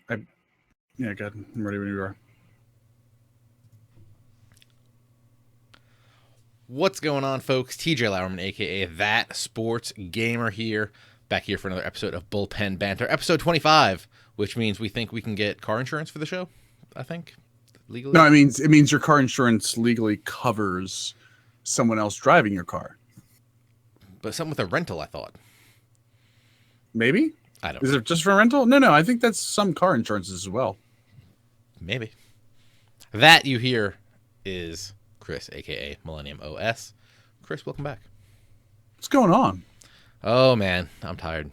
Yeah, good. I'm ready when you are. What's going on, folks? TJ Lauerman, aka That Sports Gamer, here, back here for another episode of Bullpen Banter, episode 25, which means we think we can get car insurance for the show. I think legally. No, it means your car insurance legally covers someone else driving your car. But something with a rental, I thought. Maybe? I don't Is know. it just for rental? No. I think that's some car insurances as well. Maybe. That you hear is Chris, aka Millennium OS. Chris, welcome back. What's going on? Oh man, I'm tired.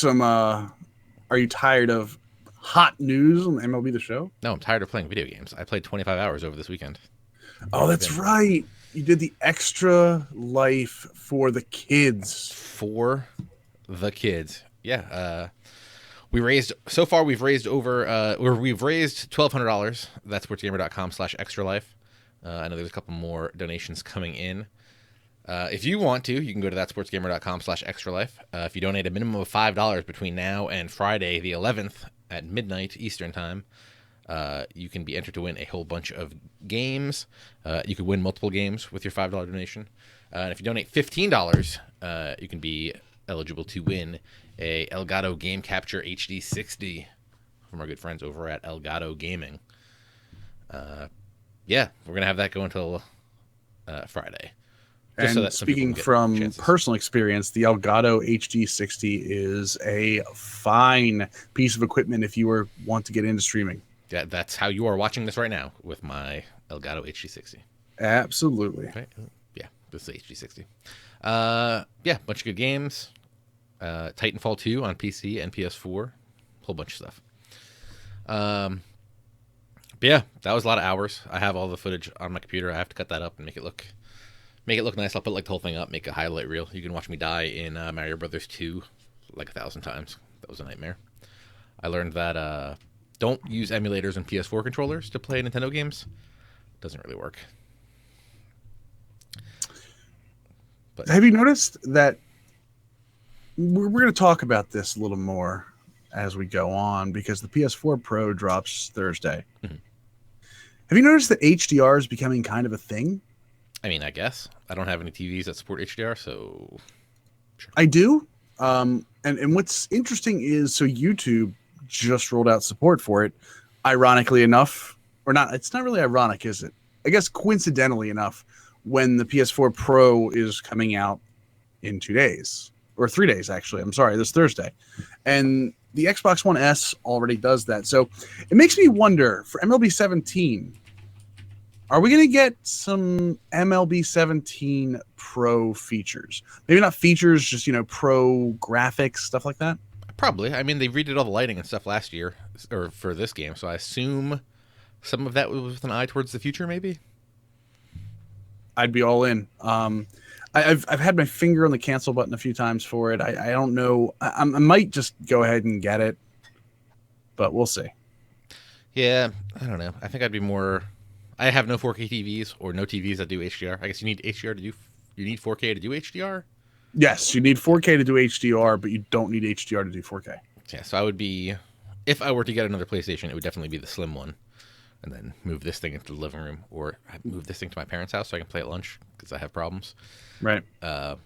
Are you tired of hot news on MLB The Show? No, I'm tired of playing video games. I played 25 hours over this weekend. Oh, that's right. You did the extra life for the kids. For the kids. Yeah. We've raised $1,200. That's sportsgamer.com/extra life. I know there's a couple more donations coming in. If you want to, you can go to thatsportsgamer.com/extra life. If you donate a minimum of $5 between now and Friday the 11th at midnight Eastern time, you can be entered to win a whole bunch of games. You could win multiple games with your $5 donation. And if you donate $15, you can be eligible to win a Elgato Game Capture HD 60 from our good friends over at Elgato Gaming. Yeah, we're going to have that go until Friday. Just and so speaking from personal experience, the Elgato HD60 is a fine piece of equipment if you want to get into streaming. Yeah, that's how you are watching this right now with my Elgato HD60. Absolutely. Okay. Yeah, this is the HD60. Yeah, bunch of good games. Titanfall 2 on PC and PS4. Whole bunch of stuff. But yeah, that was a lot of hours. I have all the footage on my computer. I have to cut that up and make it look nice. I'll put like the whole thing up, make a highlight reel. You can watch me die in Mario Brothers 2 like 1,000 times. That was a nightmare. I learned that don't use emulators and PS4 controllers to play Nintendo games. Doesn't really work. But have you noticed that we're going to talk about this a little more as we go on because the PS4 Pro drops Thursday. Mm-hmm. Have you noticed that HDR is becoming kind of a thing? I mean, I guess. I don't have any TVs that support HDR, so sure. I do. And what's interesting is, so YouTube just rolled out support for it. Ironically enough, or not, it's not really ironic, is it? I guess coincidentally enough, when the PS4 Pro is coming out in 2 days. Or 3 days, actually. I'm sorry, this Thursday. And the Xbox One S already does that. So it makes me wonder, for MLB 17, are we going to get some MLB 17 Pro features? Maybe not features, just, pro graphics, stuff like that? Probably. I mean, they redid all the lighting and stuff last year, or for this game, so I assume some of that was with an eye towards the future, maybe? I'd be all in. I've had my finger on the cancel button a few times for it. I don't know. I might just go ahead and get it, but we'll see. Yeah, I don't know. I think I'd be more. I have no 4K TVs or no TVs that do HDR. I guess you need HDR to do. You need 4K to do HDR. Yes, you need 4K to do HDR, but you don't need HDR to do 4K. Yeah, so I would be. If I were to get another PlayStation, it would definitely be the slim one, and then move this thing into the living room, or move this thing to my parents' house so I can play at lunch because I have problems. Right. But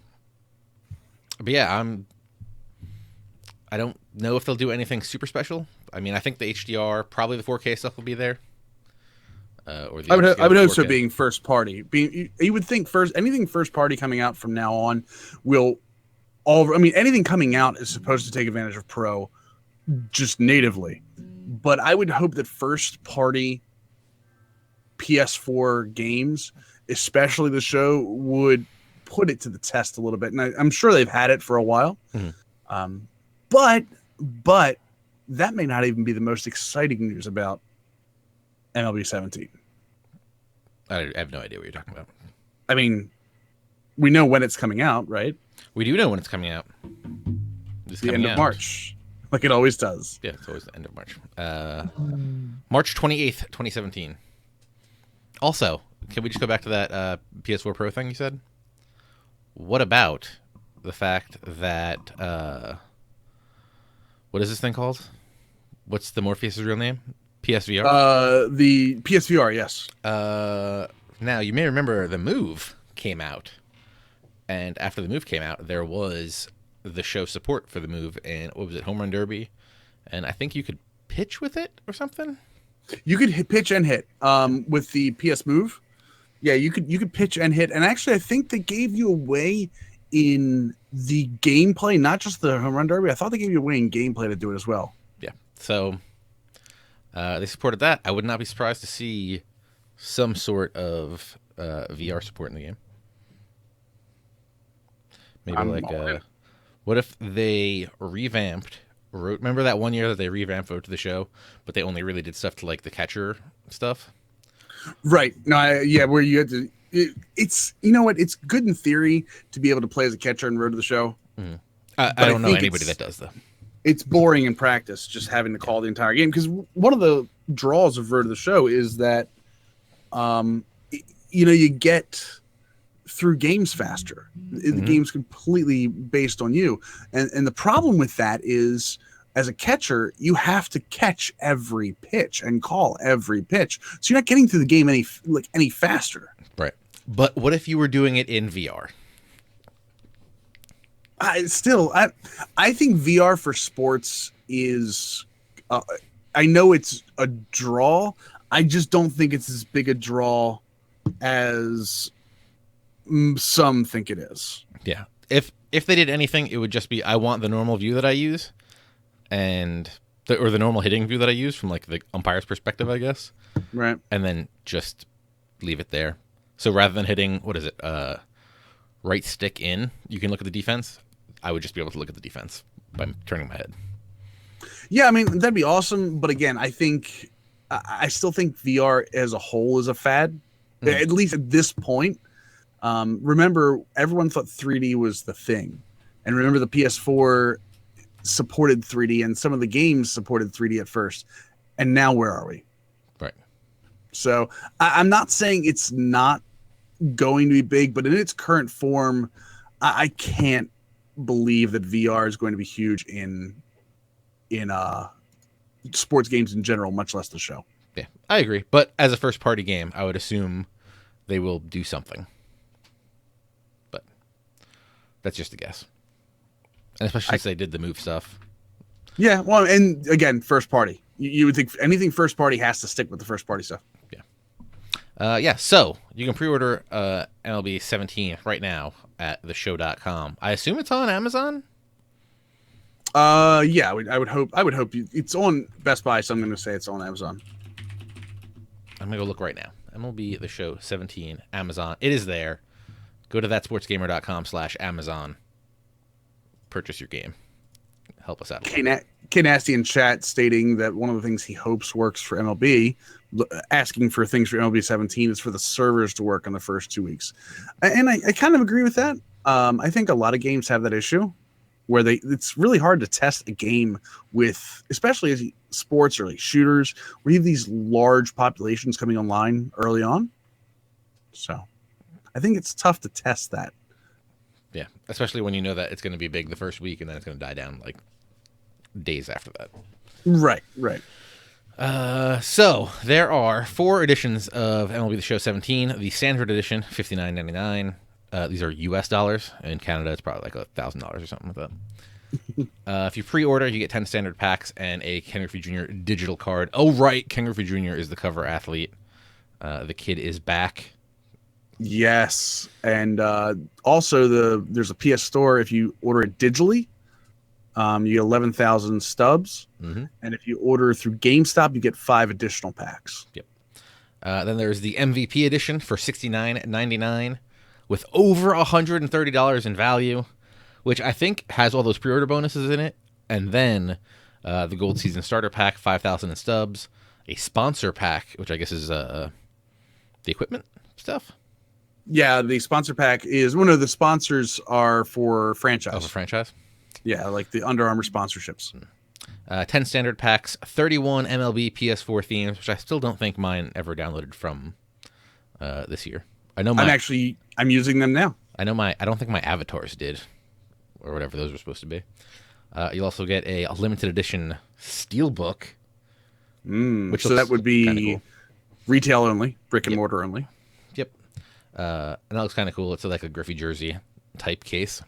yeah, I don't know if they'll do anything super special. I mean, I think the HDR, probably the 4K stuff will be there. Or the I would hope so. Being first party, you would think anything first party coming out from now on will anything coming out is supposed to take advantage of Pro just natively. But I would hope that first party PS4 games, especially the show, would put it to the test a little bit. And I'm sure they've had it for a while. Mm-hmm. But that may not even be the most exciting news about MLB 17. I have no idea what you're talking about. I mean, we know when it's coming out, right? We do know when it's coming out. The end of March, like it always does. Yeah, it's always the end of March. March 28th, 2017. Also, can we just go back to that PS4 Pro thing you said? What about the fact that what is this thing called? What's the Morpheus' real name? PSVR? The PSVR, yes. Now, you may remember the Move came out. And after the Move came out, there was the show support for the Move. And what was it? Home Run Derby. And I think you could pitch with it or something. You could pitch and hit with the PS Move. Yeah, you could pitch and hit. And actually, I think they gave you a way in the gameplay, not just the Home Run Derby. I thought they gave you a way in gameplay to do it as well. Yeah. So they supported that. I would not be surprised to see some sort of VR support in the game. Maybe what if they revamped? Remember that one year that they revamped Road to the Show, but they only really did stuff to like the catcher stuff? Right. No, where you had to. It's you know what? It's good in theory to be able to play as a catcher in Road to the Show. Mm-hmm. I don't know anybody that does though. It's boring in practice just having to call the entire game, because one of the draws of Road to the Show is that, you get through games faster. The game's completely based on you, and the problem with that is, as a catcher, you have to catch every pitch and call every pitch, so you're not getting through the game any faster. Right. But what if you were doing it in VR? I think VR for sports is. I know it's a draw. I just don't think it's as big a draw as some think it is. Yeah. If they did anything, it would just be, I want the normal view that I use, or the normal hitting view that I use from like the umpire's perspective, I guess. Right. And then just leave it there. So rather than hitting, what is it, right stick in, you can look at the defense. I would just be able to look at the defense by turning my head. Yeah, I mean, that'd be awesome. But again, I still think VR as a whole is a fad, at least at this point. Remember, everyone thought 3D was the thing. And remember, the PS4 supported 3D, and some of the games supported 3D at first. And now where are we? Right. So I'm not saying it's not going to be big, but in its current form, I can't believe that VR is going to be huge in sports games in general, much less the show. Yeah, I agree. But as a first-party game, I would assume they will do something. But that's just a guess. And especially since they did the Move stuff. Yeah, well, and again, first party. You would think anything first party has to stick with the first party stuff. Yeah. So you can pre-order MLB 17 right now at theshow.com. I assume it's on Amazon. Yeah, I would hope. It's on Best Buy, so I'm going to say it's on Amazon. I'm going to go look right now. MLB The Show 17, Amazon. It is there. Go to thatsportsgamer.com/Amazon. Purchase your game. Help us out. K Nasty in chat stating that one of the things he hopes works for MLB, asking for things for MLB 17, is for the servers to work on the first 2 weeks. And I kind of agree with that. I think a lot of games have that issue where it's really hard to test a game with, especially as sports or like shooters, where you have these large populations coming online early on. So I think it's tough to test that. Yeah, especially when you know that it's going to be big the first week and then it's going to die down like days after that. Right. So there are 4 editions of MLB The Show 17. The standard edition, $59.99. These are US dollars. In Canada, it's probably like $1,000 or something like that. If you pre-order, you get 10 standard packs and a Ken Griffey Jr. digital card. Oh, right. Ken Griffey Jr. is the cover athlete. The kid is back. Yes. And also there's a PS Store. If you order it digitally, you get 11,000 stubs. Mm-hmm. And if you order through GameStop, you get 5 additional packs. Yep. Then there's the MVP edition for $69.99 with over $130 in value, which I think has all those pre-order bonuses in it. And then the Gold Season Starter Pack, 5,000 in stubs. A sponsor pack, which I guess is the equipment stuff. Yeah, the sponsor pack is one of the sponsors are for franchise. Oh, for franchise? Yeah, like the Under Armour sponsorships. 10 standard packs, 31 MLB PS4 themes, which I still don't think mine ever downloaded from this year. I know I'm using them now. I don't think my avatars did, or whatever those were supposed to be. You'll also get a limited edition Steelbook which So that would kind of be cool. retail only, brick and mortar only. Yep. And that looks kind of cool. It's like a Griffey jersey type case.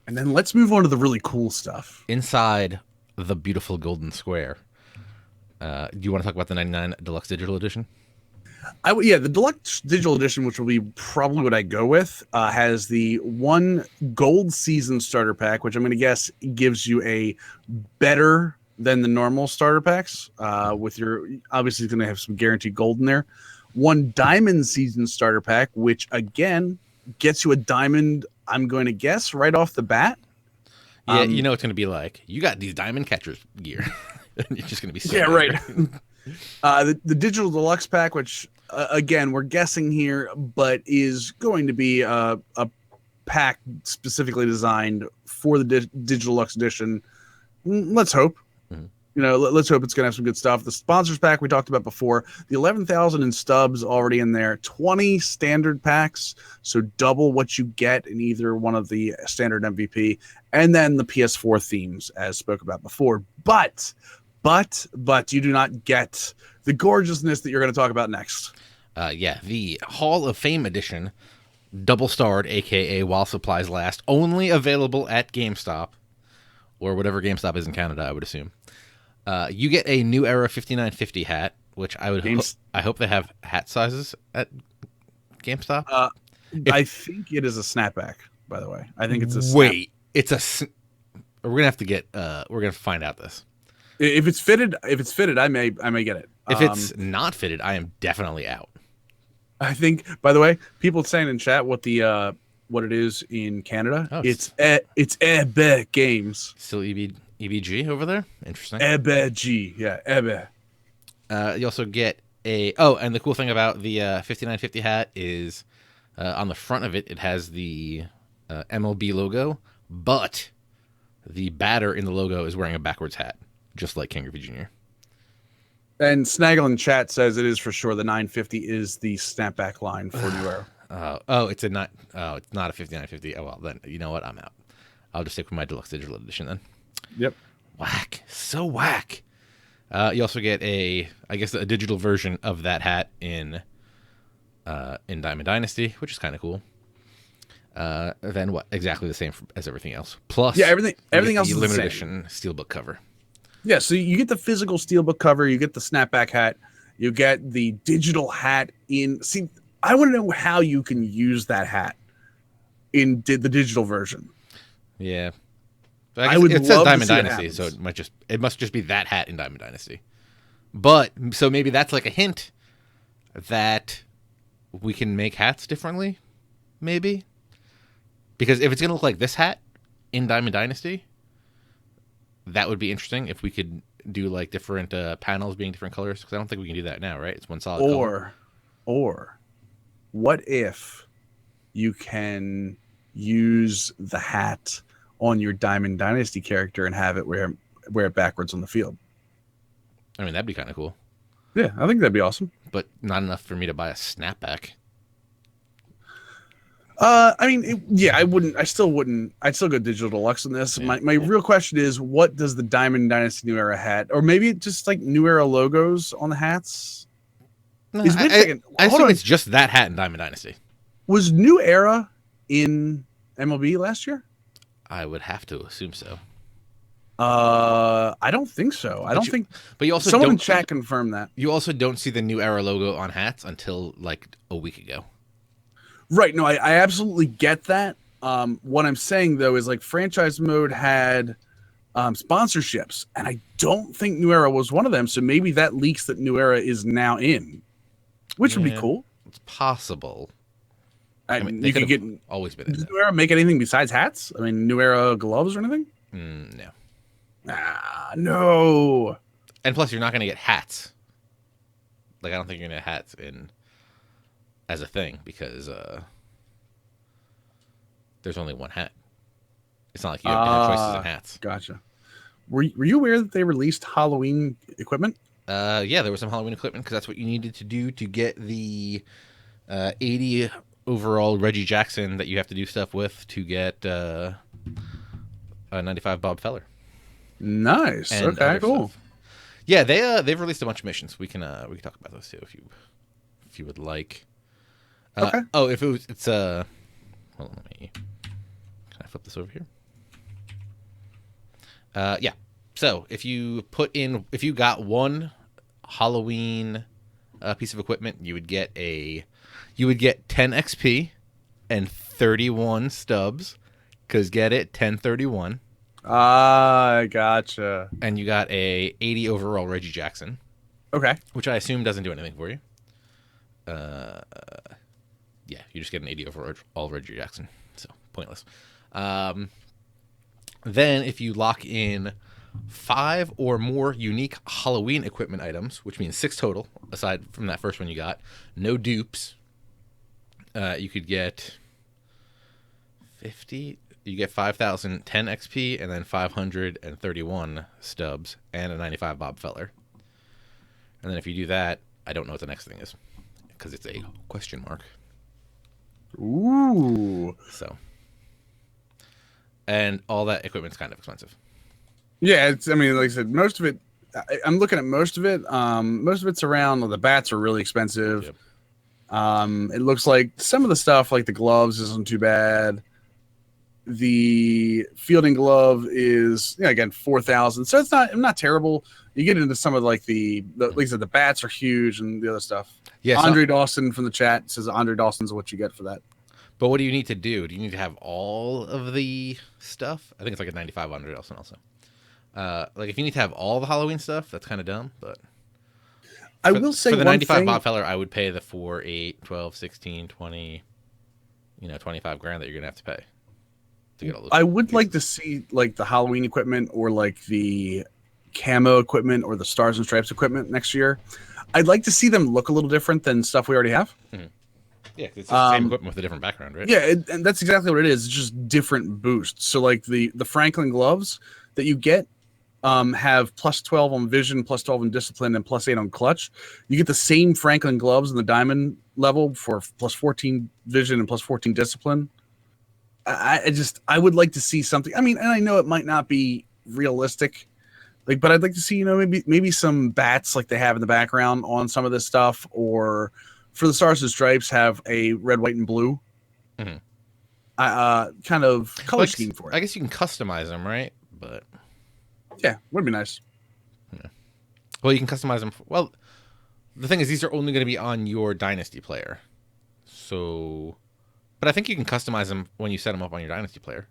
And then let's move on to the really cool stuff. Inside the beautiful golden square. Do you want to talk about the 99 Deluxe Digital Edition? The deluxe digital edition, which will be probably what I go with, has the one gold season starter pack, which I'm going to guess gives you a better than the normal starter packs. With your obviously going to have some guaranteed gold in there. One diamond season starter pack, which again gets you a diamond. I'm going to guess right off the bat. Yeah, you know it's going to be like you got these diamond catchers gear. It's just going to be so right. The digital deluxe pack, which again we're guessing here, but is going to be a pack specifically designed for the digital deluxe edition. Let's hope. Let's hope it's going to have some good stuff. The sponsors pack we talked about before, the 11,000 in stubs already in there, 20 standard packs, so double what you get in either one of the standard MVP, and then the PS4 themes as spoke about before. But you do not get the gorgeousness that you're going to talk about next. The Hall of Fame edition, double starred, aka while supplies last, only available at GameStop or whatever GameStop is in Canada, I would assume. You get a New Era 5950 hat, which I hope they have hat sizes at GameStop. I think it is a snapback, by the way. I think it's a we're gonna have to get we're gonna find out this. If it's fitted, I may get it. If it's not fitted, I am definitely out. I think, by the way, people saying in chat what it is in Canada. Oh, it's Ebe Games. Still EBG over there? Interesting. EBG, yeah, Ebe. You also get and the cool thing about the 5950 hat is on the front of it has the MLB logo, but the batter in the logo is wearing a backwards hat, just like King Griffey Jr. And Snaggle in chat says it is for sure the 950 is the snapback line for New Era. It's not a 5950. Oh well, then you know what? I'm out. I'll just stick with my deluxe digital edition then. Yep. Whack. So whack. You also get a digital version of that hat in Diamond Dynasty, which is kind of cool. Then what? Exactly the same as everything else. Plus, everything else is the limited same. edition steelbook cover. Yeah, so you get the physical steelbook cover, you get the snapback hat, you get the digital hat in. See, I want to know how you can use that hat in the digital version. Yeah. I would it says love Diamond to see Dynasty, so it must just be that hat in Diamond Dynasty. But so maybe that's like a hint that we can make hats differently, maybe. Because if it's gonna look like this hat in Diamond Dynasty, that would be interesting if we could do like different panels being different colors. Because I don't think we can do that now, right? It's one solid color. Or what if you can use the hat on your Diamond Dynasty character and have it wear it backwards on the field? I mean, that'd be kind of cool. Yeah, I think that'd be awesome. But not enough for me to buy a snapback. I wouldn't. I still wouldn't. I'd still go digital deluxe on this. Yeah. My real question is, what does the Diamond Dynasty New Era hat, or maybe just like New Era logos on the hats? No, I assume it's just that hat in Diamond Dynasty. Was New Era in MLB last year? I would have to assume so. I don't think so. But you also someone in chat confirmed that. You also don't see the New Era logo on hats until like a week ago. Right. No, I absolutely get that. What I'm saying though is like franchise mode had sponsorships, and I don't think New Era was one of them. So maybe that leaks that New Era is now in, which would be cool. It's possible. I mean, you could get always been. Does New Era make anything besides hats? I mean, New Era gloves or anything? No. No. And plus, you're not going to get hats. Like, I don't think you're going to get hats as a thing because there's only one hat. It's not like you have choices in hats. Gotcha. Were you aware that they released Halloween equipment? Yeah, there was some Halloween equipment because that's what you needed to do to get the 80 overall Reggie Jackson that you have to do stuff with to get a 95 Bob Feller. Nice. Okay, cool. Stuff. Yeah, they've released a bunch of missions. We can talk about those too if you would like. Okay. Oh, if it's hold on, can I flip this over here? Yeah. So if you got one Halloween piece of equipment, you would get 10 XP and 31 stubs. Cause get it 1031. Ah, gotcha. And you got a 80 overall Reggie Jackson. Okay. Which I assume doesn't do anything for you. Yeah, you just get an 80 overall Reggie Jackson. So pointless. Then if you lock in 5 or more unique Halloween equipment items, which means 6 total, aside from that first one you got, no dupes, you could get 50. You get 5,010 XP and then 531 stubs and a 95 Bob Feller. And then if you do that, I don't know what the next thing is because it's a question mark. Ooh. So, and all that equipment's kind of expensive. Yeah, I mean, like I said, most of it. I'm looking at most of it. Most of it's around. The bats are really expensive. Yep. It looks like some of the stuff, like the gloves, isn't too bad. The fielding glove is, again, 4,000, so it's not terrible. You get into some of like like I said, the bats are huge and the other stuff. Yeah, Andre Dawson from the chat says Andre Dawson's what you get for that. But what do you need to do? Do you need to have all of the stuff? I think it's like a 95 Andre Dawson also. Like if you need to have all the Halloween stuff, that's kind of dumb. But I will say for the 95 thing, Bob Feller, I would pay the 4, 8, 12, 16, 20, 25 grand that you're gonna have to pay. I would like to see like the Halloween equipment or like the camo equipment or the Stars and Stripes equipment next year. I'd like to see them look a little different than stuff we already have. Mm-hmm. Yeah, it's the same equipment with a different background, right? Yeah, and that's exactly what it is. It's just different boosts. So like the Franklin gloves that you get have plus 12 on vision, plus 12 on discipline, and plus 8 on clutch. You get the same Franklin gloves in the diamond level for plus 14 vision and plus 14 discipline. I would like to see something. I mean, and I know it might not be realistic, but I'd like to see, maybe some bats like they have in the background on some of this stuff, or for the Stars and Stripes have a red, white, and blue kind of color scheme for it. I guess you can customize them, right? But yeah, would be nice. Yeah. Well, you can customize them. Well, the thing is, these are only going to be on your Dynasty player, so. But I think you can customize them when you set them up on your Dynasty player.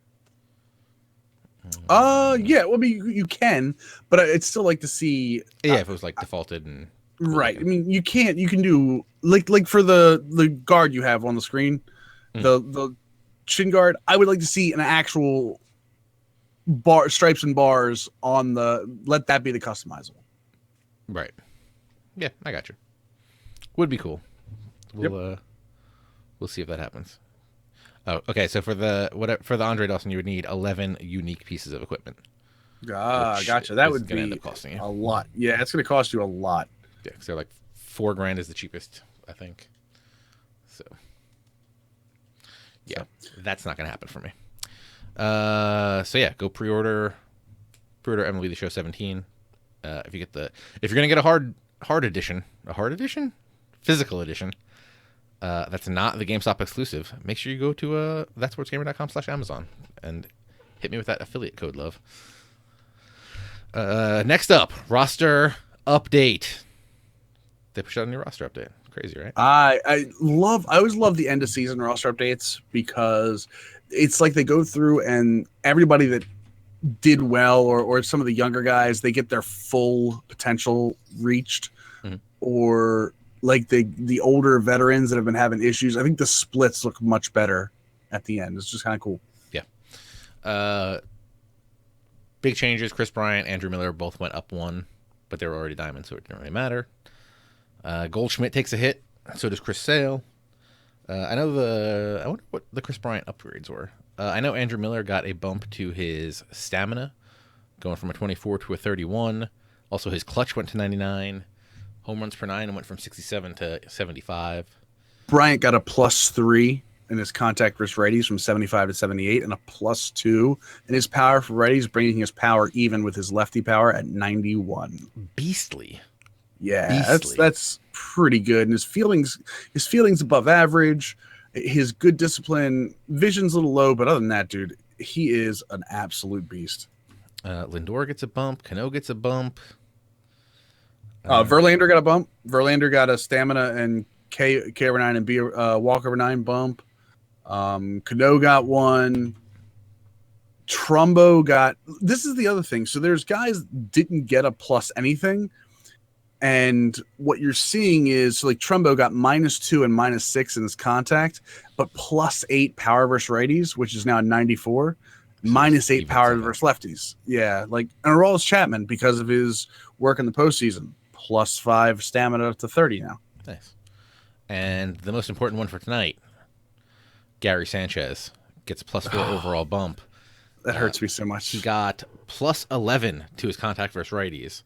Yeah. Well, I mean, you can, but I'd still like to see. Yeah, if it was like defaulted and. Right. I mean, you can do like for the guard you have on the screen, the shin guard. I would like to see an actual stripes and bars on let that be the customizable. Right. Yeah, I got you. Would be cool. We'll see if that happens. Oh, okay. So for the Andre Dawson, you would need 11 unique pieces of equipment. Gotcha. That would be end up costing you a lot. Yeah, it's going to cost you a lot. Yeah, so like $4 grand is the cheapest, I think. So yeah, that's not going to happen for me. So yeah, go pre-order MLB The Show 17. If you're going to get a hard edition, physical edition. That's not the GameStop exclusive. Make sure you go to ThatSportsGamer.com/Amazon and hit me with that affiliate code, love. Next up, roster update. They pushed out a new roster update. Crazy, right? I always love the end of season roster updates because it's like they go through and everybody that did well or some of the younger guys, they get their full potential reached, or like the older veterans that have been having issues. I think the splits look much better at the end. It's just kind of cool. Yeah. Big changes. Chris Bryant, Andrew Miller both went up 1, but they were already diamond, so it didn't really matter. Goldschmidt takes a hit. So does Chris Sale. I wonder what the Chris Bryant upgrades were. I know Andrew Miller got a bump to his stamina, going from a 24 to a 31. Also, his clutch went to 99. Home runs per 9 and went from 67 to 75. Bryant got a +3 in his contact versus righties from 75 to 78, and a +2 in his power for righties, bringing his power even with his lefty power at 91. Beastly. Yeah, Beastly. that's pretty good. And his feelings above average. His good discipline, vision's a little low, but other than that, dude, he is an absolute beast. Lindor gets a bump. Cano gets a bump. Verlander got a bump. Verlander got a stamina and K over 9 and B walk over 9 bump. Cano got one. Trumbo got. This is the other thing. So there's guys didn't get a plus anything. And what you're seeing is like Trumbo got -2 and -6 in his contact, but +8 power versus righties, which is now 94, So -8 power something. versus lefties. Yeah, like and Aroldis Chapman because of his work in the postseason, +5 stamina to 30 now. Nice. And the most important one for tonight, Gary Sanchez gets a +4 overall bump. That hurts me so much. He got +11 to his contact versus righties.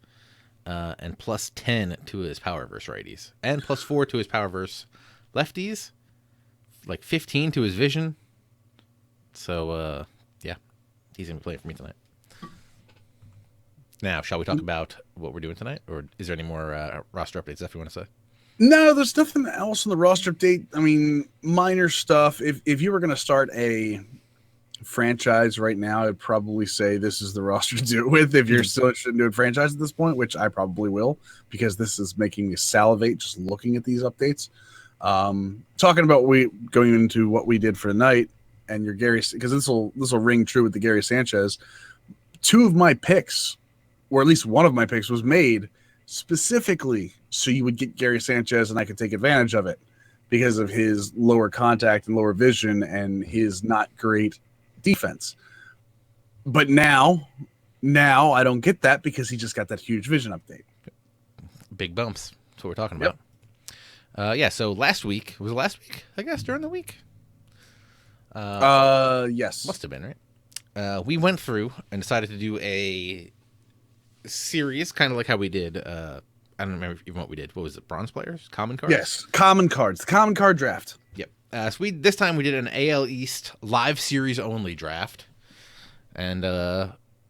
And +10 to his power versus righties, and +4 to his power versus lefties, like 15 to his vision. So, yeah, he's going to be playing for me tonight. Now, shall we talk about what we're doing tonight, or is there any more roster updates if you want to say? No, there's nothing else in the roster update. I mean, minor stuff. If you were going to start a franchise right now, I'd probably say this is the roster to do it with if you're still interested in doing franchise at this point, which I probably will, because this is making me salivate just looking at these updates. Talking about going into what we did for the night and your Gary, because this will ring true with the Gary Sanchez. 2 of my picks, or at least one of my picks, was made specifically so you would get Gary Sanchez and I could take advantage of it because of his lower contact and lower vision and his not great defense. But now I don't get that because he just got that huge vision update. Big bumps. That's what we're talking about. Yeah, so last week, was it last week? I guess during the week? Yes. Must have been, right? We went through and decided to do a series, kind of like how we did, I don't remember even what we did. What was it, bronze players? Common cards? Yes, common cards. The common card draft. Yep. So this time we did an AL East live series only draft, and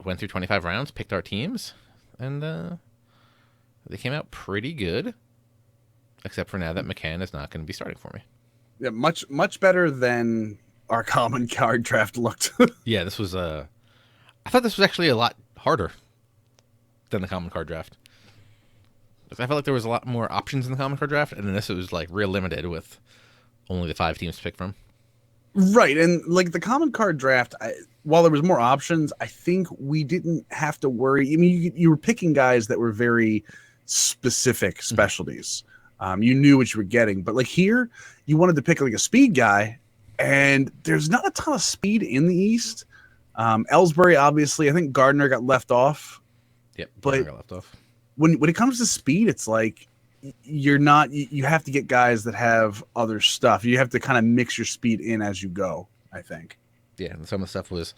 went through 25 rounds, picked our teams, and they came out pretty good, except for now that McCann is not going to be starting for me. Yeah, much better than our common card draft looked. Yeah, this was I thought this was actually a lot harder than the common card draft. I felt like there was a lot more options in the common card draft, and then this was like real limited with only the 5 teams to pick from. Right, and like the common card draft, while there was more options, I think we didn't have to worry. I mean, you were picking guys that were very specific specialties. You knew what you were getting, but like here, you wanted to pick like a speed guy, and there's not a ton of speed in the East. Ellsbury, obviously, I think Gardner got left off. Yep, but got left off. When it comes to speed, it's like you have to get guys that have other stuff. You have to kind of mix your speed in as you go, I think. Yeah, and some of the stuff was,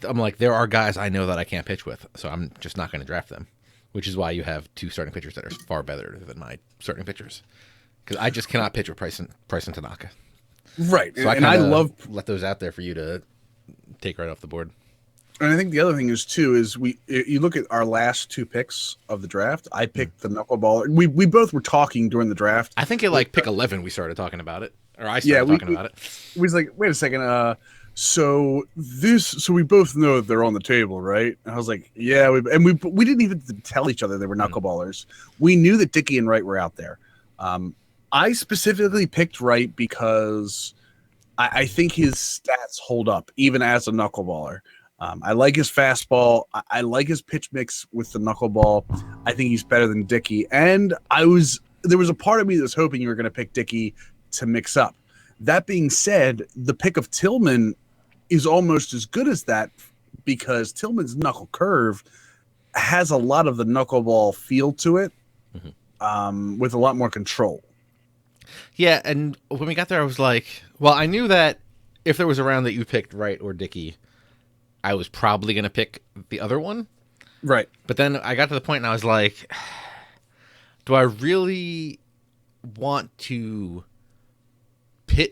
I'm like, there are guys I know that I can't pitch with, so I'm just not going to draft them, which is why you have 2 starting pitchers that are far better than my starting pitchers, because I just cannot pitch with Price and Tanaka. Right, so I love let those out there for you to take right off the board. And I think the other thing is too is you look at our last 2 picks of the draft. I picked the knuckleballer. We both were talking during the draft. I think at like pick 11 we started talking about it, or I started talking about it. We was like, wait a second, so we both know that they're on the table, right? And I was like, yeah, we didn't even tell each other they were knuckleballers. We knew that Dickey and Wright were out there. I specifically picked Wright because I think his stats hold up even as a knuckleballer. I like his fastball. I like his pitch mix with the knuckleball. I think he's better than Dickey. And there was a part of me that was hoping you were going to pick Dickey to mix up. That being said, the pick of Tillman is almost as good as that because Tillman's knuckle curve has a lot of the knuckleball feel to it, with a lot more control. Yeah, and when we got there, I was like, well, I knew that if there was a round that you picked Wright or Dickey, I was probably going to pick the other one. Right. But then I got to the point and I was like, do I really want to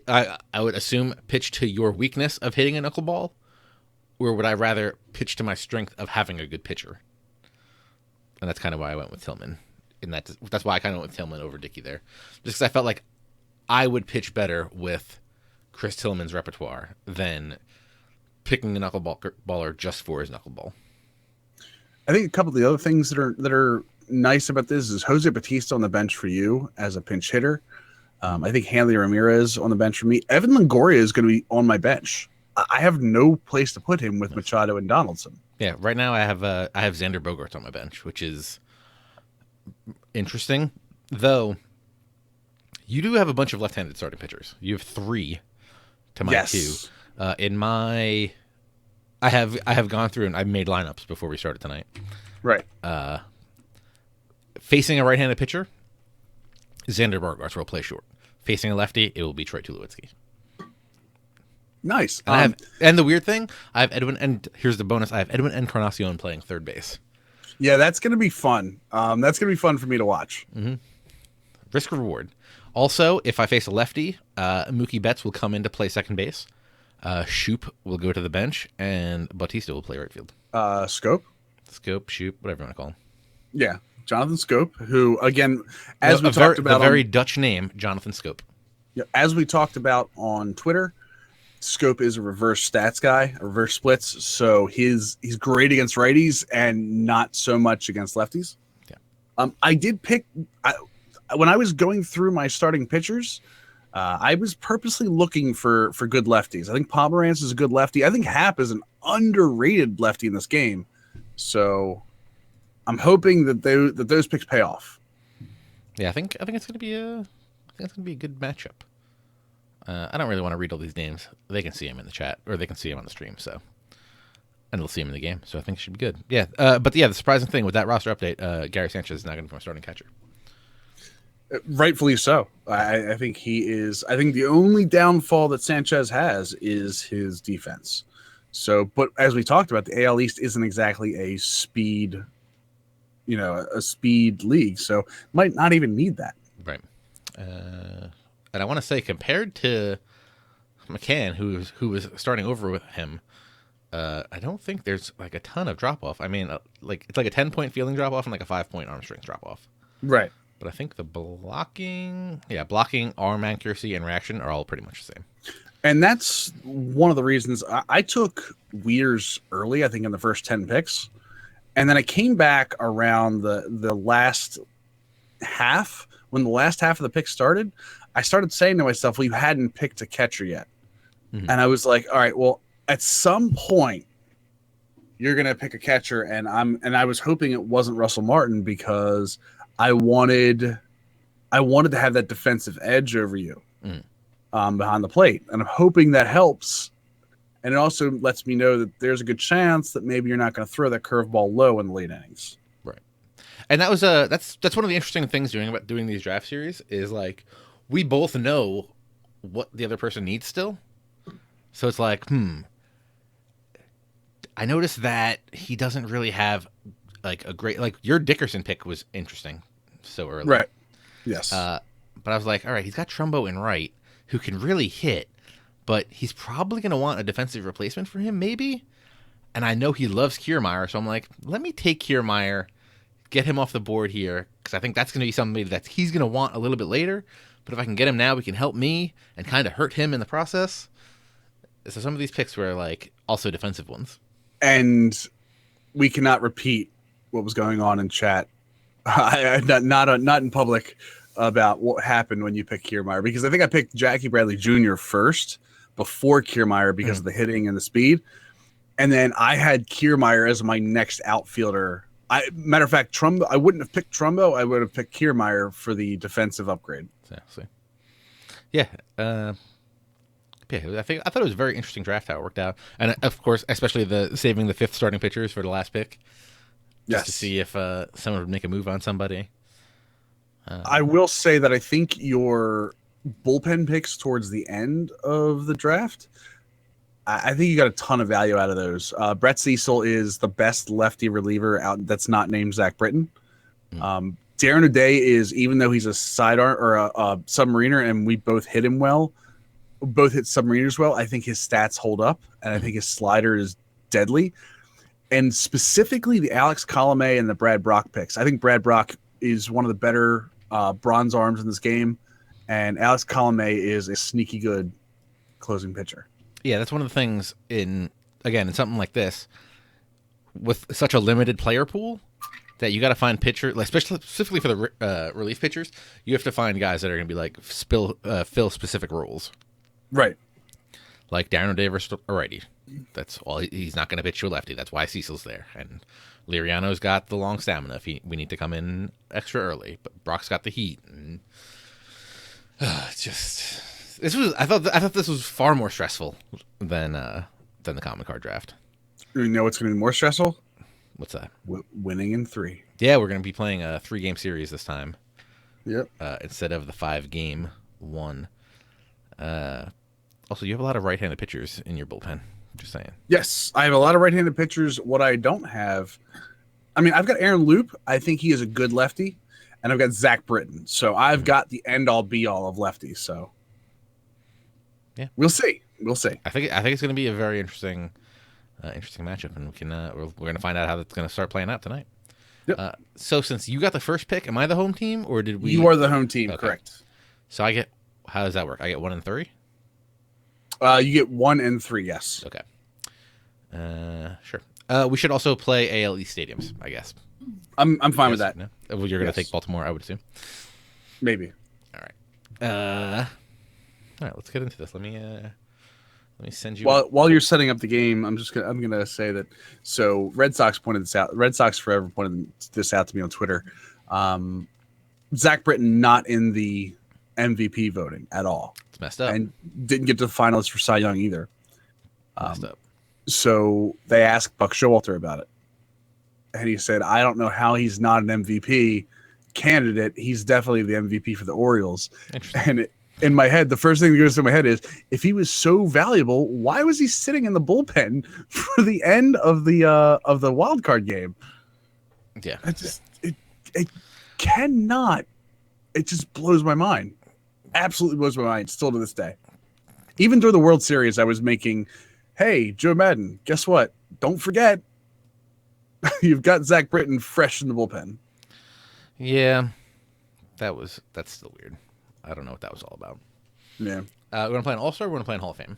I would assume pitch to your weakness of hitting a knuckleball, or would I rather pitch to my strength of having a good pitcher? And that's kind of why I went with Tillman. That's why I kind of went with Tillman over Dickey there, just because I felt like I would pitch better with Chris Tillman's repertoire than picking a knuckleballer just for his knuckleball. I think a couple of the other things that are nice about this is Jose Bautista on the bench for you as a pinch hitter. I think Hanley Ramirez on the bench for me. Evan Longoria is going to be on my bench. I have no place to put him with Machado and Donaldson. Yeah, right now I have Xander Bogaerts on my bench, which is interesting. Though you do have a bunch of left-handed starting pitchers. You have 3 to my 2. In my, I have gone through and I've made lineups before we started tonight. Right. Facing a right-handed pitcher, Xander Bogaerts will play short. Facing a lefty, it will be Troy Tulowitzki. Nice. And the weird thing, I have Edwin, and here's the bonus: I have Edwin Encarnacion playing third base. Yeah, that's going to be fun. That's going to be fun for me to watch. Mm-hmm. Risk reward. Also, if I face a lefty, Mookie Betts will come in to play second base. Shoop will go to the bench, and Bautista will play right field. Scope, Shoop, whatever you want to call him. Yeah, Jonathan Scope, who again, as we talked about, the very Dutch name, Jonathan Scope. Yeah, as we talked about on Twitter. Scope is a reverse stats guy, a reverse splits, so he's great against righties and not so much against lefties. Yeah. I did pick when I was going through my starting pitchers. I was purposely looking for good lefties. I think Pomerantz is a good lefty. I think Happ is an underrated lefty in this game, so I'm hoping that those picks pay off. Yeah, I think it's gonna be a good matchup. I don't really want to read all these names. They can see them in the chat, or they can see them on the stream. So, and they'll see them in the game. So I think it should be good. Yeah. But yeah, the surprising thing with that roster update, Gary Sanchez is not going to be my starting catcher. Rightfully so. I think he is. I think the only downfall that Sanchez has is his defense. So, but as we talked about, the AL East isn't exactly a speed league. So might not even need that. Right. And I want to say, compared to McCann, who was starting over with him, I don't think there's like a ton of drop off. I mean, it's like a 10-point fielding drop off and like a 5-point arm strength drop off. Right. But I think the blocking, arm accuracy, and reaction are all pretty much the same. And that's one of the reasons I took Wieters early. I think in the first 10 picks, and then I came back around the last half. When the last half of the pick started, I started saying to myself, well, you hadn't picked a catcher yet. Mm-hmm. And I was like, all right, well, at some point you're going to pick a catcher. And I was hoping it wasn't Russell Martin because I wanted to have that defensive edge over you behind the plate. And I'm hoping that helps. And it also lets me know that there's a good chance that maybe you're not going to throw that curveball low in the late innings. Right. And that was that's one of the interesting things doing these draft series is like, we both know what the other person needs still. So it's like, I noticed that he doesn't really have like a great, like your Dickerson pick was interesting so early. Right. Yes. But I was like, all right, he's got Trumbo in right who can really hit, but he's probably going to want a defensive replacement for him maybe. And I know he loves Kiermaier. So I'm like, let me take Kiermaier, get him off the board here. Cause I think that's going to be somebody that he's going to want a little bit later. But if I can get him now, we can help me and kind of hurt him in the process. So some of these picks were like also defensive ones. And we cannot repeat what was going on in chat, not in public, about what happened when you picked Kiermaier. Because I think I picked Jackie Bradley Jr. first before Kiermaier because of the hitting and the speed. And then I had Kiermaier as my next outfielder. Matter of fact, Trumbo, I wouldn't have picked Trumbo. I would have picked Kiermaier for the defensive upgrade. Yeah. I thought it was a very interesting draft how it worked out, and of course, especially saving the 5th starting pitchers for the last pick, just to see if someone would make a move on somebody. I will say that I think your bullpen picks towards the end of the draft, I think you got a ton of value out of those. Brett Cecil is the best lefty reliever out that's not named Zach Britton. Darren O'Day is, even though he's a sidearm or a submariner, and we both hit him well, both hit submariners well. I think his stats hold up, and I think his slider is deadly. And specifically the Alex Colomé and the Brad Brock picks. I think Brad Brock is one of the better bronze arms in this game, and Alex Colomé is a sneaky good closing pitcher. Yeah, that's one of the things in something like this, with such a limited player pool, that you got to find pitchers, like specifically for the relief pitchers, you have to find guys that are going to be like fill specific roles. Right. Like Darren Davis, a righty. That's all. He's not going to pitch you a lefty. That's why Cecil's there. And Liriano's got the long stamina if we need to come in extra early. But Brock's got the heat. And I thought this was far more stressful than the common card draft. You know what's going to be more stressful? What's that? Winning in 3. Yeah, we're going to be playing a 3-game series this time. Yep. Instead of the 5-game one. Also, you have a lot of right-handed pitchers in your bullpen. Just saying. Yes, I have a lot of right-handed pitchers. What I don't have, I've got Aaron Loop. I think he is a good lefty, and I've got Zach Britton. So I've got the end-all, be-all of lefties. So yeah, we'll see. I think it's going to be a very interesting matchup, and we're going to find out how that's going to start playing out tonight. Yep. So since you got the first pick, am I the home team, or did we? You are the home team, okay. Correct. So how does that work? I get 1 and 3. You get 1 and 3, yes. Okay. Sure. We should also play AL East stadiums, I guess. I'm fine with that. No? Well, you're going to take Baltimore, I would assume. Maybe. All right. Let's get into this. Let me send you. While you're setting up the game, I'm gonna say that. So Red Sox pointed this out. Red Sox Forever pointed this out to me on Twitter. Zach Britton not in the MVP voting at all. It's messed up. And didn't get to the finalists for Cy Young either. Messed up. So they asked Buck Showalter about it. And he said, I don't know how he's not an MVP candidate. He's definitely the MVP for the Orioles. And in my head, the first thing that goes through my head is, if he was so valuable, why was he sitting in the bullpen for the end of the wild card game? Yeah. It cannot. It just blows my mind. Absolutely blows my mind still to this day. Even during the World Series, I was making, hey, Joe Madden, guess what? Don't forget, you've got Zach Britton fresh in the bullpen. Yeah, that's still weird. I don't know what that was all about. Yeah. We're going to play an All-Star or we're going to play an Hall of Fame?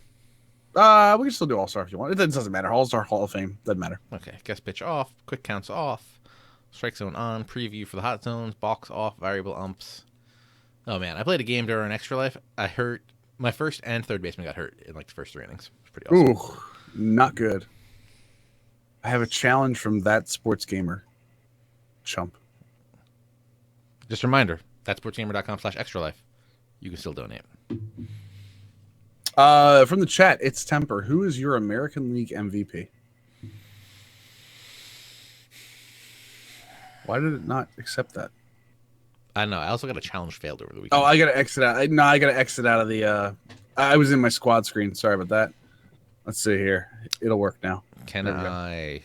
We can still do All-Star if you want. It doesn't matter. All-Star, Hall of Fame, doesn't matter. Okay. Guest pitch off, quick counts off, strike zone on, preview for the hot zones, box off, variable umps. Oh, man. I played a game during Extra Life. I hurt. My first and third baseman got hurt in like the first 3 innings. It's pretty awesome. Ooh, not good. I have a challenge from ThatSportsGamer. Chump. Just a reminder, ThatSportsGamer.com/extralife. You can still donate. From the chat, it's Temper. Who is your American League MVP? Why did it not accept that? I don't know. I also got a challenge failed over the weekend. Oh, I gotta exit out. I gotta exit out of the. I was in my squad screen. Sorry about that. Let's see here. It'll work now. Can I?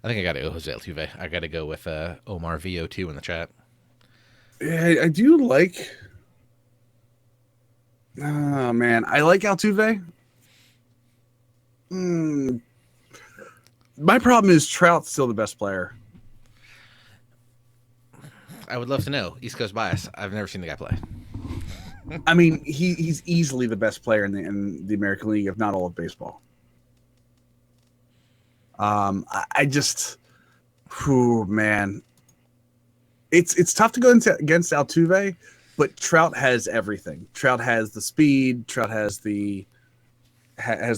I think I got to go Jose Altuve. I got to go with Omar VO2 in the chat. Yeah, I do like. Oh man, I like Altuve. My problem is Trout's still the best player. I would love to know. East Coast bias. I've never seen the guy play. I mean, he's easily the best player in the American League, if not all of baseball. I just, man, it's tough to go against Altuve, but Trout has everything. Trout has the speed. Trout has the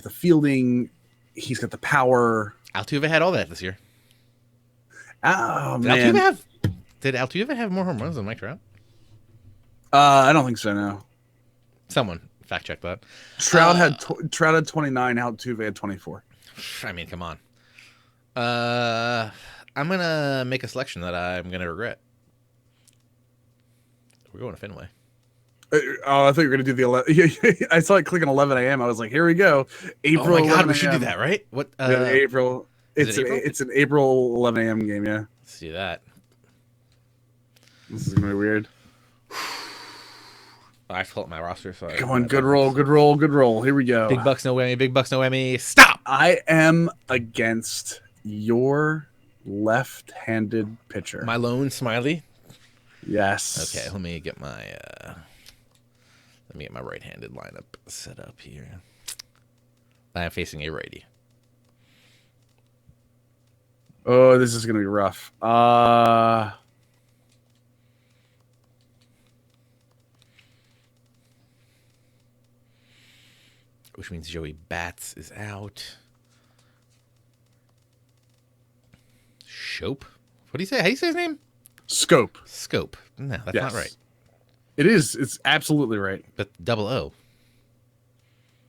fielding. He's got the power. Altuve had all that this year. Oh man, did Altuve have more home runs than Mike Trout? I don't think so. No. Someone fact check that. Trout had 29. Altuve had 24. I mean, come on. I'm gonna make a selection that I'm gonna regret. We're going to Fenway. I thought you were gonna do the 11. I saw it clicking 11 a.m. I was like, here we go. April. Oh my god, we should do that, right? What? April. It's an April 11 a.m. game. Yeah. Let's do that. This is gonna be weird. I have to pull up my roster. So Come on, good roll. Here we go. Big bucks, no whammy. Big bucks, no whammy. Stop. I am against your left-handed pitcher. My lone Smiley. Yes. Okay, let me get my right-handed lineup set up here. I am facing a righty. Oh, this is gonna be rough. Which means Joey Bats is out. Shope? What do you say? How do you say his name? Scope. Scope. No, that's not right. It is. It's absolutely right. But double O.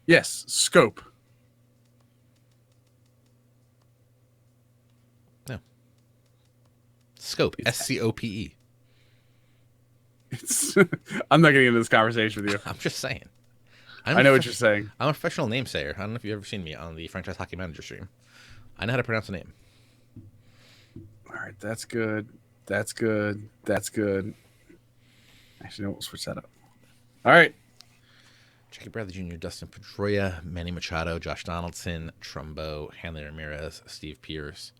Yes, Scope. No. Scope. SCOPE. It's. I'm not getting into this conversation with you. I'm just saying. I know what you're saying. I'm a professional namesayer. I don't know if you've ever seen me on the Franchise Hockey Manager stream. I know how to pronounce a name. All right, that's good. That's good. That's good. Actually, no, we'll switch that up. All right. Jackie Bradley Jr., Dustin Pedroia, Manny Machado, Josh Donaldson, Trumbo, Hanley Ramirez, Steve Pierce,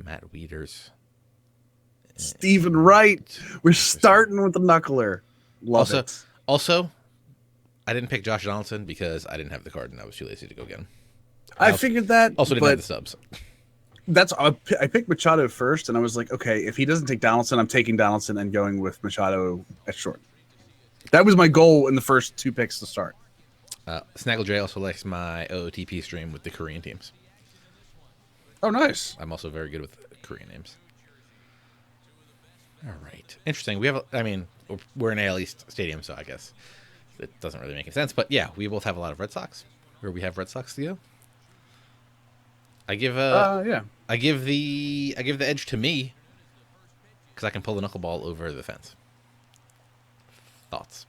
Matt Wieters. Stephen Wright. We're starting with the knuckler. Love it. Also, I didn't pick Josh Donaldson because I didn't have the card and I was too lazy to go get him. I figured that. Also didn't have the subs. I picked Machado first, and I was like, okay, if he doesn't take Donaldson, I'm taking Donaldson and going with Machado at short. That was my goal in the first two picks to start. Snaggle J also likes my OOTP stream with the Korean teams. Oh, nice. I'm also very good with Korean names. All right. Interesting. We're in AL East Stadium, so I guess it doesn't really make any sense. But yeah, we both have a lot of Red Sox. Where we have Red Sox to go. I give the edge to me because I can pull the knuckleball over the fence. Thoughts?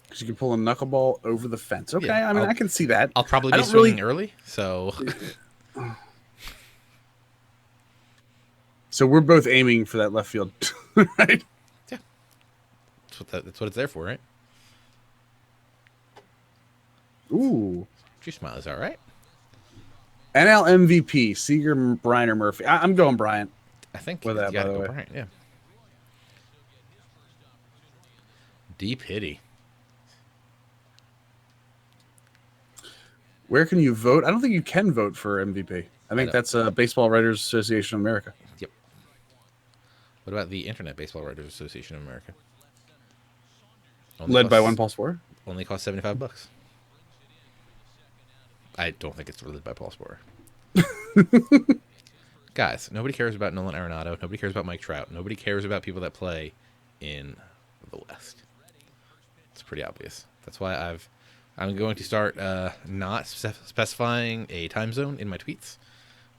Because you can pull a knuckleball over the fence. Okay, Yeah, I can see that. I'll probably be swinging early, so. So we're both aiming for that left field, right? Yeah, that's what it's there for, right? Ooh, G-Smile is all right. NL MVP, Seager, Bryant, or Murphy. I'm going Bryant. I think with that, you gotta by the go way. Bryant, yeah. Deep Hitty. Where can you vote? I don't think you can vote for MVP. I think that's Baseball Writers Association of America. Yep. What about the Internet Baseball Writers Association of America? Led by one Paul Sporer? Only costs $75. I don't think it's led by Paul Sporer. Guys, nobody cares about Nolan Arenado. Nobody cares about Mike Trout. Nobody cares about people that play in the West. It's pretty obvious. That's why I'm going to start not specifying a time zone in my tweets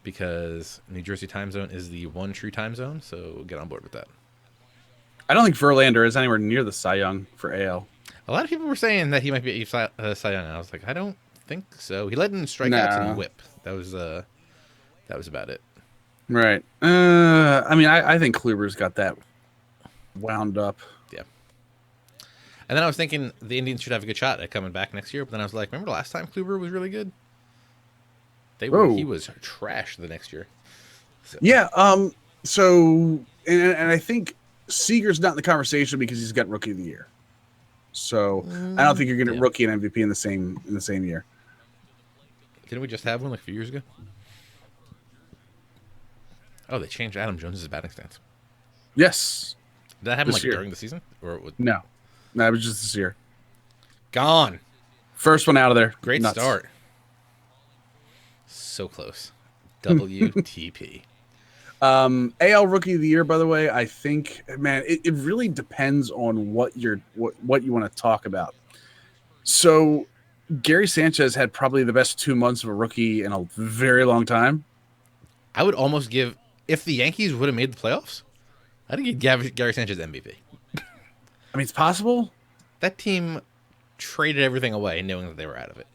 because New Jersey time zone is the one true time zone. So get on board with that. I don't think Verlander is anywhere near the Cy Young for AL. A lot of people were saying that he might be a Cy Young. And I was like, I don't think so. He led in strikeouts and whip. That was about it. Right. I think Kluber's got that wound up. Yeah. And then I was thinking the Indians should have a good shot at coming back next year. But then I was like, remember last time Kluber was really good? He was trash the next year. So. Yeah. So I think Seager's not in the conversation because he's got Rookie of the Year. So I don't think you're going to Rookie and MVP in the same year. Didn't we just have one like a few years ago? Oh, they changed Adam Jones' batting stance. Yes. Did that happen during the season? No, it was just this year. Gone. First one out of there. Great start. So close. WTP. AL Rookie of the Year, by the way, I think, man, it really depends on what you want to talk about. So Gary Sanchez had probably the best 2 months of a rookie in a very long time. I would almost give, if the Yankees would have made the playoffs, I think you'd give Gary Sanchez MVP. I mean, it's possible. That team traded everything away knowing that they were out of it.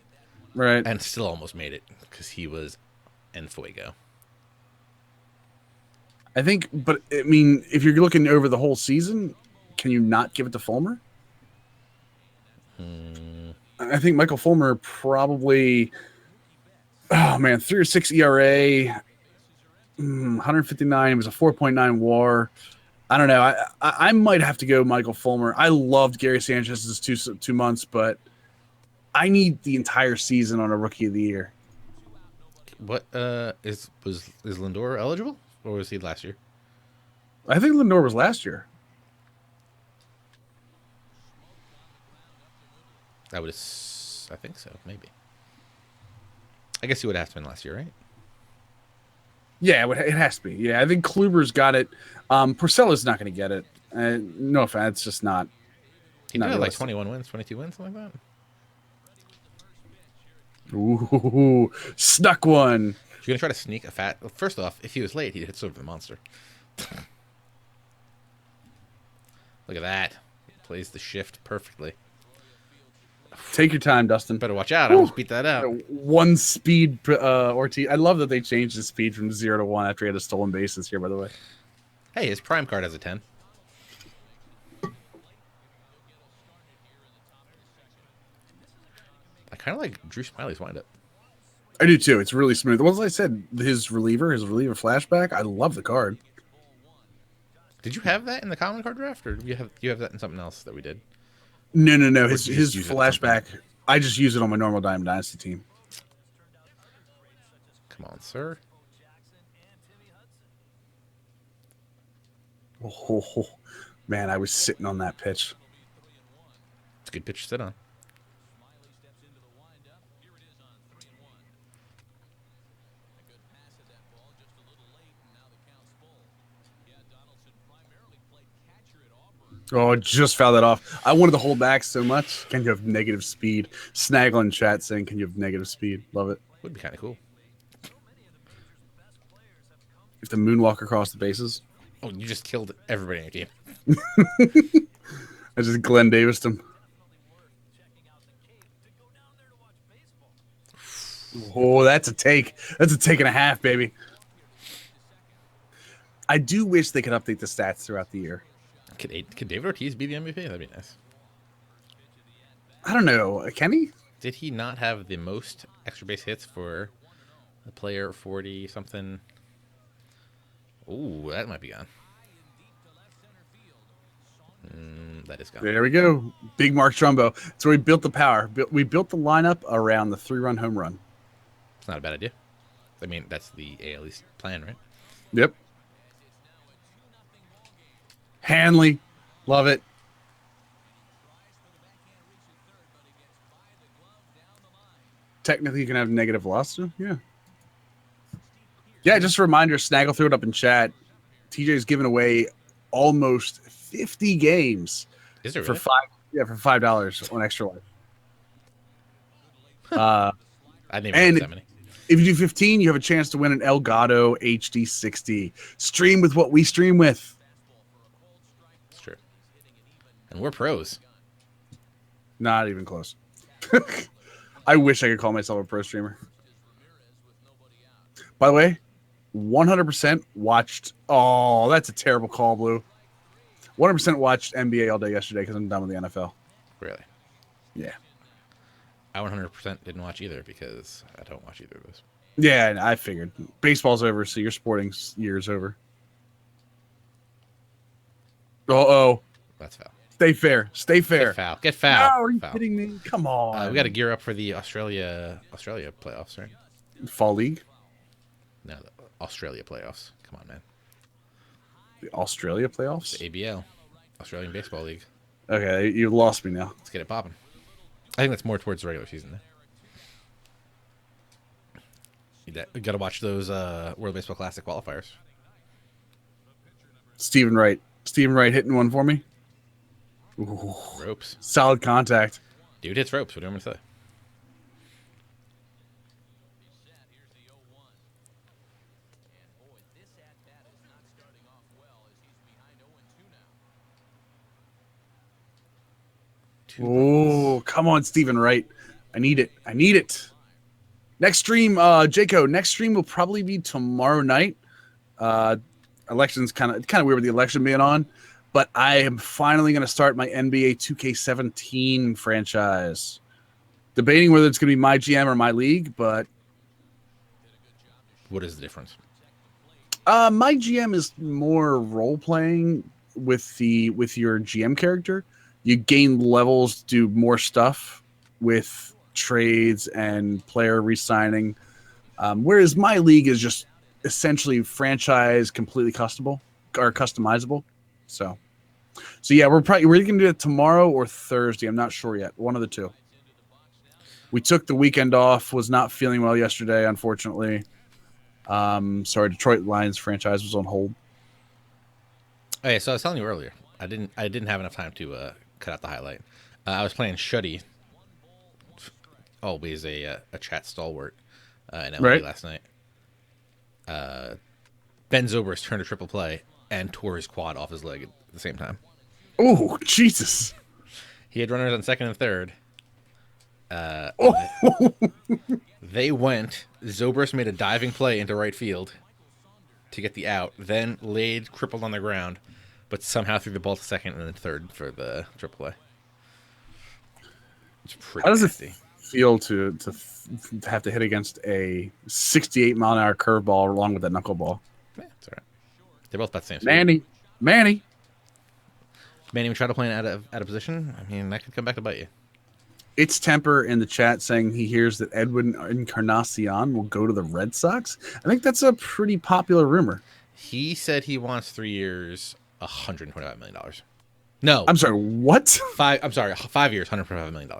Right. And still almost made it because he was en fuego. I think, but I mean, if you're looking over the whole season, can you not give it to Fulmer? I think Michael Fulmer probably, oh man, 3.06 ERA, 159. It was a 4.9 WAR. I don't know. I might have to go Michael Fulmer. I loved Gary Sanchez's 2 months, but I need the entire season on a Rookie of the Year. What is Lindor eligible, or was he last year? I think Lindor was last year. I think so, maybe. I guess he would have to been last year, right? Yeah, it has to be. Yeah, I think Kluber's got it. Porcello's not going to get it. No offense, it's just not. He did have like 21 wins, 22 wins, something like that. Ooh, snuck one. You're gonna try to sneak a fat. First off, if he was late, he'd hit over the monster. Look at that. Plays the shift perfectly. Take your time, Dustin. Better watch out. I almost beat that out. One speed Ortiz. I love that they changed his speed from 0 to 1 after he had a stolen bases here, by the way. Hey, his prime card has a 10. I kind of like Drew Smiley's windup. I do too. It's really smooth. What was I said? His reliever flashback. I love the card. Did you have that in the common card draft, or do you have that in something else that we did? No. His flashback. I just use it on my normal Diamond Dynasty team. Come on, sir. Oh, man, I was sitting on that pitch. It's a good pitch to sit on. Oh, just fouled that off. I wanted to hold back so much. Can you have negative speed? Snaggle in chat saying, can you have negative speed? Love it. Would be kind of cool. If the moonwalk across the bases. Oh, you just killed everybody in your team. I just Glenn Davis'd him. Oh, that's a take. That's a take and a half, baby. I do wish they could update the stats throughout the year. Could David Ortiz be the MVP? That'd be nice. I don't know. Can he? Did he not have the most extra base hits for a player 40 something? Ooh, that might be gone. That is gone. There we go. Big Mark Trumbo. So we built the power. We built the lineup around the 3-run home run. It's not a bad idea. I mean, that's the AL East plan, right? Yep. Hanley. Love it. Technically, you can have negative velocity. Yeah. Yeah, just a reminder, Snaggle threw it up in chat. TJ's giving away almost 50 games. Is there for really? for $5 on Extra Life. I didn't even know that many. If you do 15, you have a chance to win an Elgato HD 60. Stream with what we stream with. It's true. And we're pros. Not even close. I wish I could call myself a pro streamer. By the way, 100% watched. Oh, that's a terrible call, Blue. 100% watched NBA all day yesterday because I'm done with the NFL. Really? Yeah. I 100% didn't watch either because I don't watch either of those. Yeah, I figured. Baseball's over, so your sporting year's over. Uh-oh. That's foul. Stay fair. Stay fair. Get foul. No, are you foul. kidding me? Come on. We got to gear up for the Australia playoffs, right? Fall League? No, the Australia playoffs. Come on, man. The Australia playoffs? The ABL, Australian Baseball League. Okay, you lost me now. Let's get it popping. I think that's more towards the regular season. You got to watch those World Baseball Classic qualifiers. Stephen Wright. Stephen Wright hitting one for me. Ooh, Ropes. solid contact. Dude hits ropes. What do you want me to say? Oh, come on, Stephen Wright. I need it. I need it. Next stream, Jaco, next stream will probably be tomorrow night. Election's kind of weird with the election being on, but I am finally going to start my NBA 2K17 franchise. Debating whether it's going to be my GM or my league, but What is the difference? my GM is more role playing with your GM character. You gain levels, do more stuff with trades and player re-signing. Whereas my league is just essentially franchise completely customizable. So yeah, we're gonna do it tomorrow or Thursday. I'm not sure yet. One of the two. We took the weekend off. Was not feeling well yesterday, unfortunately. Sorry, Detroit Lions franchise was on hold. Okay, so I was telling you earlier, I didn't have enough time to cut out the highlight. I was playing Shuddy, always a chat stalwart in MLB Right. last night. Ben Zobrist turned a triple play and tore his quad off his leg at the same time. Oh, Jesus. He had runners on second and third. Oh. They went. Zobrist made a diving play into right field to get the out, then laid crippled on the ground, but somehow threw the ball to second and then third for the triple play. It's pretty How does nasty. it feel to have to hit against a 68-mile-an-hour curveball along with that knuckleball? Yeah, it's all right. They're both about the same speed. Manny. Manny, we try to play out of position. I mean, that could come back to bite you. It's Temper in the chat saying he hears that Edwin Encarnacion will go to the Red Sox. I think that's a pretty popular rumor. He said he wants 3 years, $125 million. No, I'm sorry, what? 5 years, $125 million.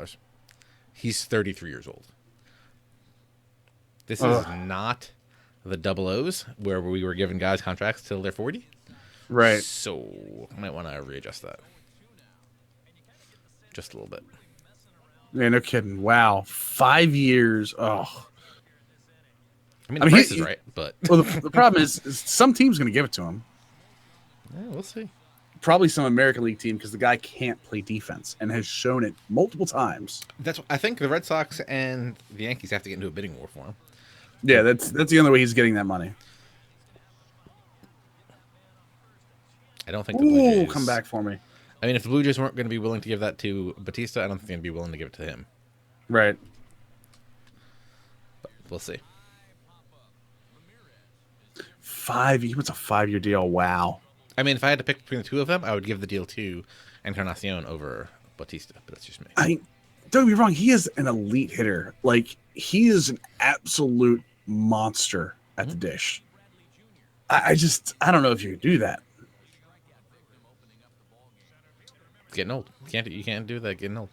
He's 33 years old. This is not the double O's where we were giving guys contracts till they're 40. Right. So I might want to readjust that just a little bit. Yeah, no kidding. Wow. 5 years. Oh. I mean, the price is right, but... Well, the problem is some team's going to give it to him. Yeah, we'll see. Probably some American League team because the guy can't play defense and has shown it multiple times. I think the Red Sox and the Yankees have to get into a bidding war for him. Yeah, that's the only way he's getting that money. I don't think the Blue Jays... come back for me. I mean, if the Blue Jays weren't going to be willing to give that to Batista, I don't think they'd be willing to give it to him. Right. But we'll see. 5 years. What's a 5-year deal? Wow. I mean, if I had to pick between the two of them, I would give the deal to Encarnacion over Batista, but that's just me. Don't get me wrong. He is an elite hitter. Like, he is an absolute monster at the dish. I don't know if you could do that. Getting old. You can't do that getting old.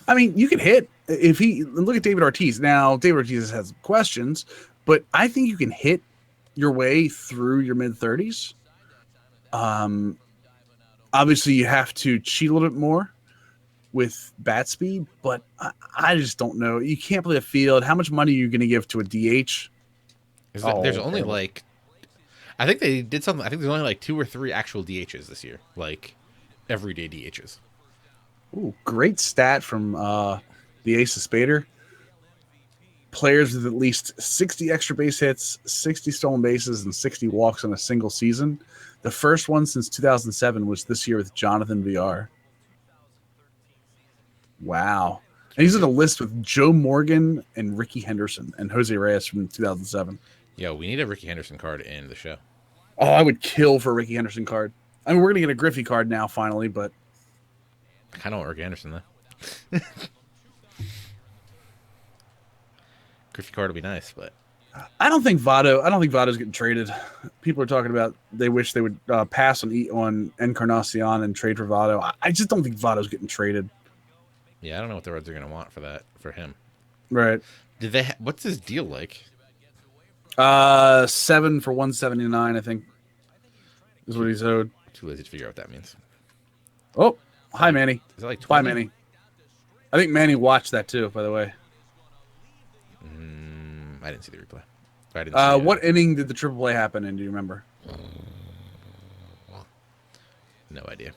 I mean, you can hit. If he look at David Ortiz. Now, David Ortiz has questions, but I think you can hit your way through your mid-30s. Obviously, you have to cheat a little bit more with bat speed, but I just don't know. You can't play the field. How much money are you going to give to a DH? There's only like... I think they did something. I think there's only like 2 or 3 actual DHs this year. Like... everyday DHs. Ooh, great stat from the Ace of Spader. Players with at least 60 extra base hits, 60 stolen bases, and 60 walks in a single season. The first one since 2007 was this year with Jonathan VR. Wow. And he's on the list with Joe Morgan and Ricky Henderson and Jose Reyes from 2007. Yo, we need a Ricky Henderson card in the show. Oh, I would kill for a Ricky Henderson card. I mean, we're going to get a Griffey card now, finally, but... I kind of want Ricky Henderson, though. Griffey card would be nice, but... I don't think Votto's getting traded. People are talking about they wish they would pass on Encarnacion and trade for Votto. I just don't think Votto's getting traded. Yeah, I don't know what the Reds are going to want for him. Right. What's his deal like? 7 for 179, I think, is what he's owed. Too lazy to figure out what that means. Oh, hi, Manny. Is that like 20? Bye, Manny. I think Manny watched that too, by the way. I didn't see the replay. I didn't see what inning did the triple play happen in? Do you remember? No idea.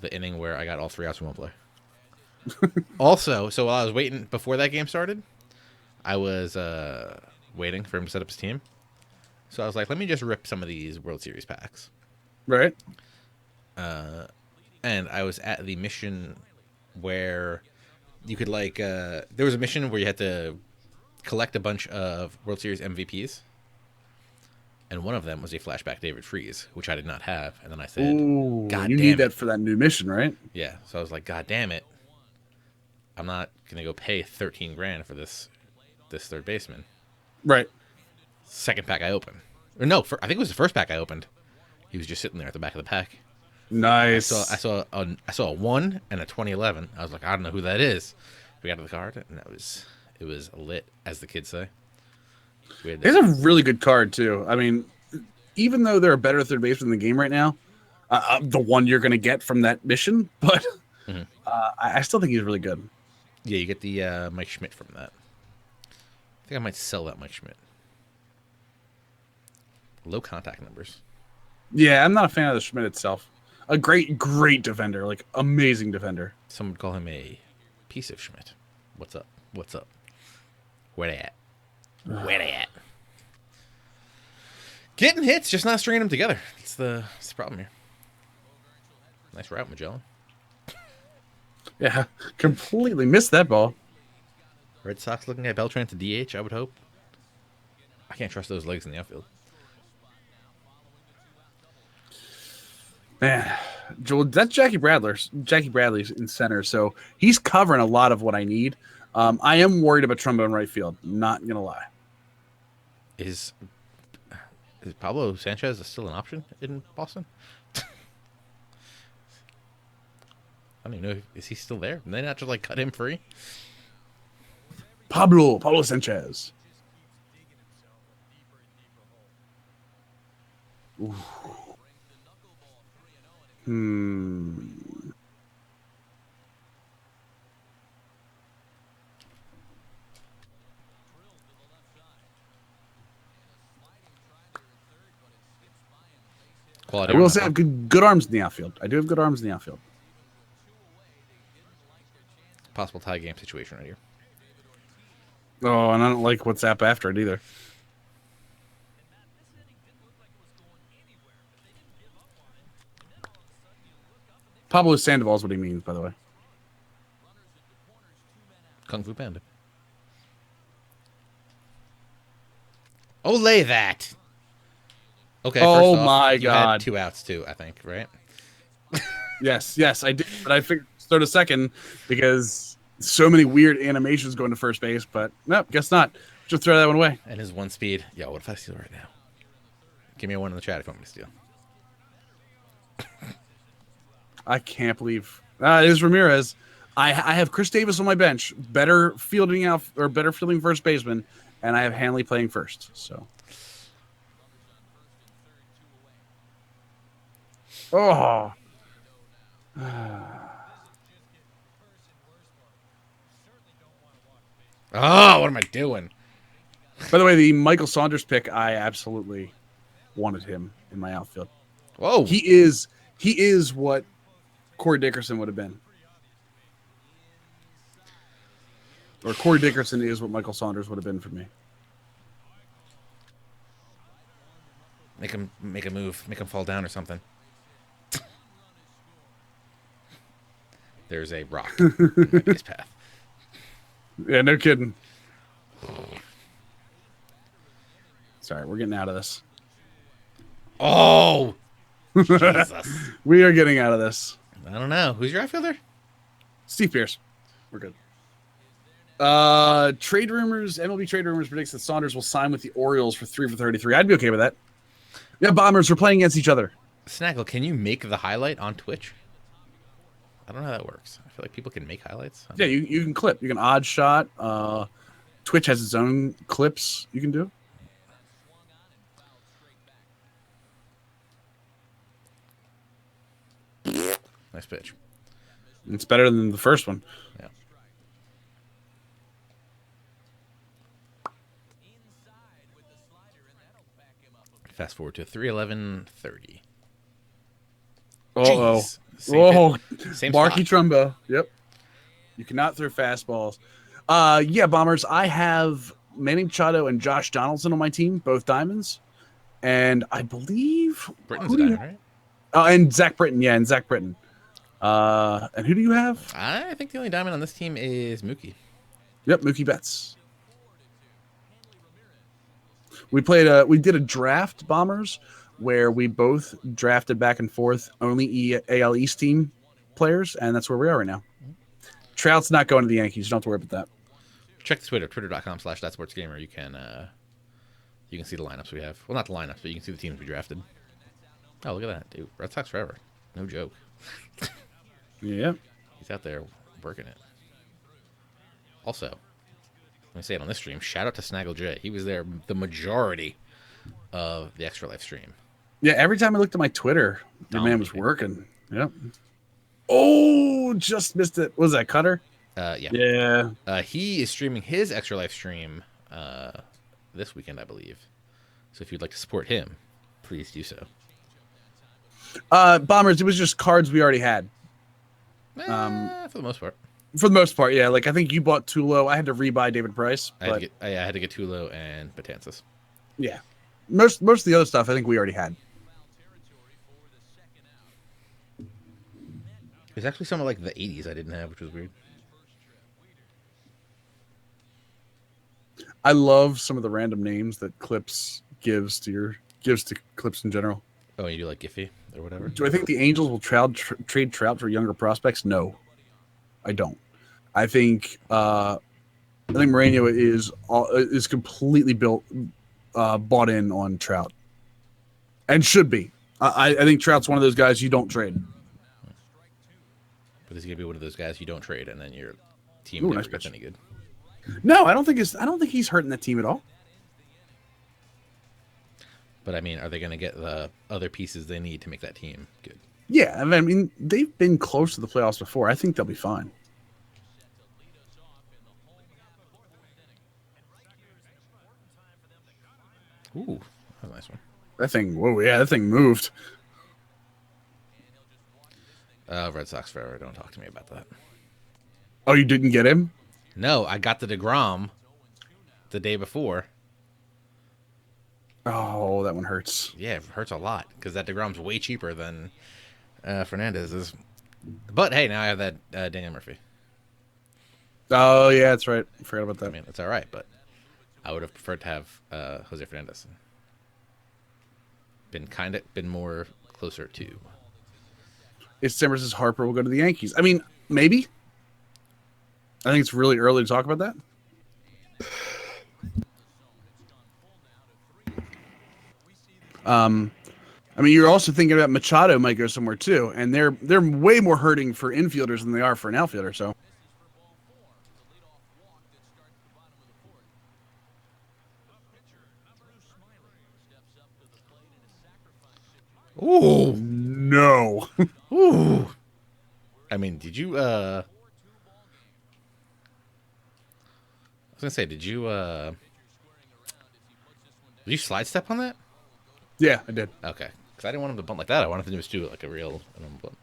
The inning where I got all 3 outs from one play. Also, so while I was waiting before that game started, I was waiting for him to set up his team. So I was like, let me just rip some of these World Series packs. Right. And I was at the mission where you could like there was a mission where you had to collect a bunch of World Series MVPs, and one of them was a flashback David Freese, which I did not have. And then I said, Ooh, "God you need damn it!" that for that new mission, right? Yeah, so I was like, "God damn it! I'm not gonna go pay 13 grand for this third baseman." Right. Second pack I opened, or no, I think it was the first pack I opened. He was just sitting there at the back of the pack. Nice. I saw a 1 and a 2011. I was like, I don't know who that is. We got to the card, and it was lit, as the kids say. It's a really good card too. I mean, even though they're a better third baseman in the game right now, the one you're going to get from that mission, but I still think he's really good. Yeah, you get the Mike Schmidt from that. I think I might sell that Mike Schmidt. Low contact numbers. Yeah, I'm not a fan of the Schmidt itself. A great defender, like amazing defender. Some would call him a piece of Schmidt. What's up? What's up? Where they at? Where they at? Getting hits, just not stringing them together. That's the problem here. Nice route, Magellan. Yeah, completely missed that ball. Red Sox looking at Beltran to DH, I would hope. I can't trust those legs in the outfield. Man, Joel, that's Jackie Bradley's in center, so he's covering a lot of what I need. I am worried about Trumbo in right field. Not gonna lie. Is Pablo Sanchez still an option in Boston? I don't even know. Is he still there? Did they not just like cut him free? Pablo Sanchez. Ooh. Quality I will say I have good arms in the outfield. I do have good arms in the outfield. Possible tie game situation right here. Oh, and I don't like what's up after it either. Pablo Sandoval is what he means, by the way. Kung Fu Panda. Olay that. Okay. Oh first off, my you God. had 2 outs too, I think, right? Yes, I did. But I figured start a second because so many weird animations going to first base. But nope, guess not. Just throw that one away. And his 1 speed. Yo, what if I steal right now? Give me a 1 in the chat if you want me to steal. I can't believe it is Ramirez. I have Chris Davis on my bench, better fielding first baseman, and I have Hanley playing first. So, oh, Oh, what am I doing? by the way, the Michael Saunders pick, I absolutely wanted him in my outfield. Whoa, He is what Corey Dickerson would have been. Or Corey Dickerson is what Michael Saunders would have been for me. make him make a move, make him fall down or something. There's a rock in his path. Yeah, no kidding. Sorry, we're getting out of this. Oh, Jesus. We are getting out of this. I don't know. Who's your outfielder? Steve Pierce. We're good. Trade rumors. MLB trade rumors predicts that Saunders will sign with the Orioles for 3 for 33. I'd be okay with that. Yeah, Bombers. We're playing against each other. Snaggle, can you make the highlight on Twitch? I don't know how that works. I feel like people can make highlights. Yeah, you can clip. You can odd shot. Twitch has its own clips you can do. Nice pitch. It's better than the first one. Yeah. Fast forward to 3:11:30. Oh, Same Marky spot. Trumbo. Yep. You cannot throw fastballs. Yeah, Bombers. I have Manny Machado and Josh Donaldson on my team, both diamonds, and I believe Britain's a diamond, right? And Zach Britton. Yeah, and Zach Britton. And who do you have? I think the only diamond on this team is Mookie. Yep, Mookie Betts. We did a draft, Bombers, where we both drafted back and forth only AL East team players, and that's where we are right now. Trout's not going to the Yankees. You don't have to worry about that. Check the Twitter, twitter.com/thatsportsgamer. You can see the lineups we have. Well, not the lineups, but you can see the teams we drafted. Oh, look at that, dude. Red Sox forever. No joke. Yeah. He's out there working it. Also, let me say it on this stream. Shout out to Snaggle J. He was there the majority of the Extra Life stream. Yeah, every time I looked at my Twitter, the man was working. Yep. Oh, just missed it. What was that, Cutter? Yeah. He is streaming his Extra Life stream this weekend, I believe. So if you'd like to support him, please do so. Bombers, it was just cards we already had. For the most part. For the most part, yeah. Like, I think you bought Tulo. I had to rebuy David Price. I had to get Tulo and Betances. Yeah. Most of the other stuff, I think we already had. There's actually some of like the 80s I didn't have, which was weird. I love some of the random names that Clips gives to Clips in general. Oh, and you do like Giphy or whatever? Do I think the Angels will trade Trout for younger prospects? No, I don't. I think Mourinho is completely bought in on Trout, and should be. I think Trout's one of those guys you don't trade. But is he gonna be one of those guys you don't trade, and then your team never gets any good? No, I don't think he's hurting that team at all. But I mean, are they going to get the other pieces they need to make that team good? Yeah, I mean they've been close to the playoffs before. I think they'll be fine. Ooh, that's a nice one. That thing moved. Red Sox forever. Don't talk to me about that. Oh, you didn't get him? No, I got the DeGrom the day before. Oh, that one hurts. Yeah, it hurts a lot because that DeGrom's way cheaper than Fernandez's. But hey, now I have that Daniel Murphy. Oh, yeah, that's right. I forgot about that. I mean, it's all right, but I would have preferred to have Jose Fernandez. Been more closer to. If Simmers says Harper will go to the Yankees. I mean, maybe. I think it's really early to talk about that. I mean, you're also thinking about Machado might go somewhere too, and they're way more hurting for infielders than they are for an outfielder. So, Ooh, no. Ooh. I mean, did you? I was gonna say, did you slide step on that? Yeah, I did. Okay, because I didn't want him to bunt like that. I wanted him to just do it like a real bunt.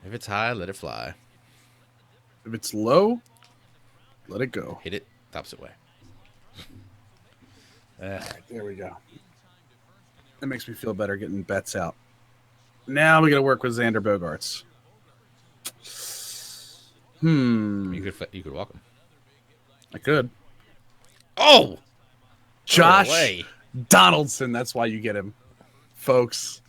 If it's high, let it fly. If it's low, let it go. Hit it, opposite way. Right, there we go. That makes me feel better getting bets out. Now we got to work with Xander Bogaerts. You could walk him. I could. Oh, Josh Donaldson. That's why you get him, folks.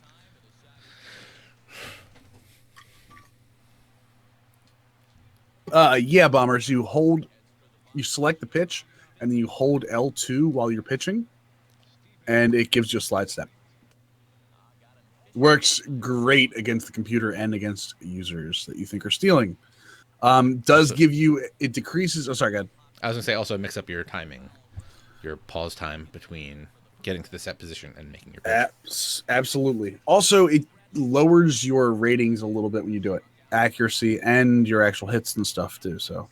Yeah, Bombers. You select the pitch, and then you hold L2 while you're pitching, and it gives you a slide step. Works great against the computer and against users that you think are stealing. It decreases. Oh, sorry, go ahead. I was gonna say also mix up your timing, your pause time between getting to the set position and making your pitch. Absolutely. Also, it lowers your ratings a little bit when you do it, accuracy and your actual hits and stuff too. So.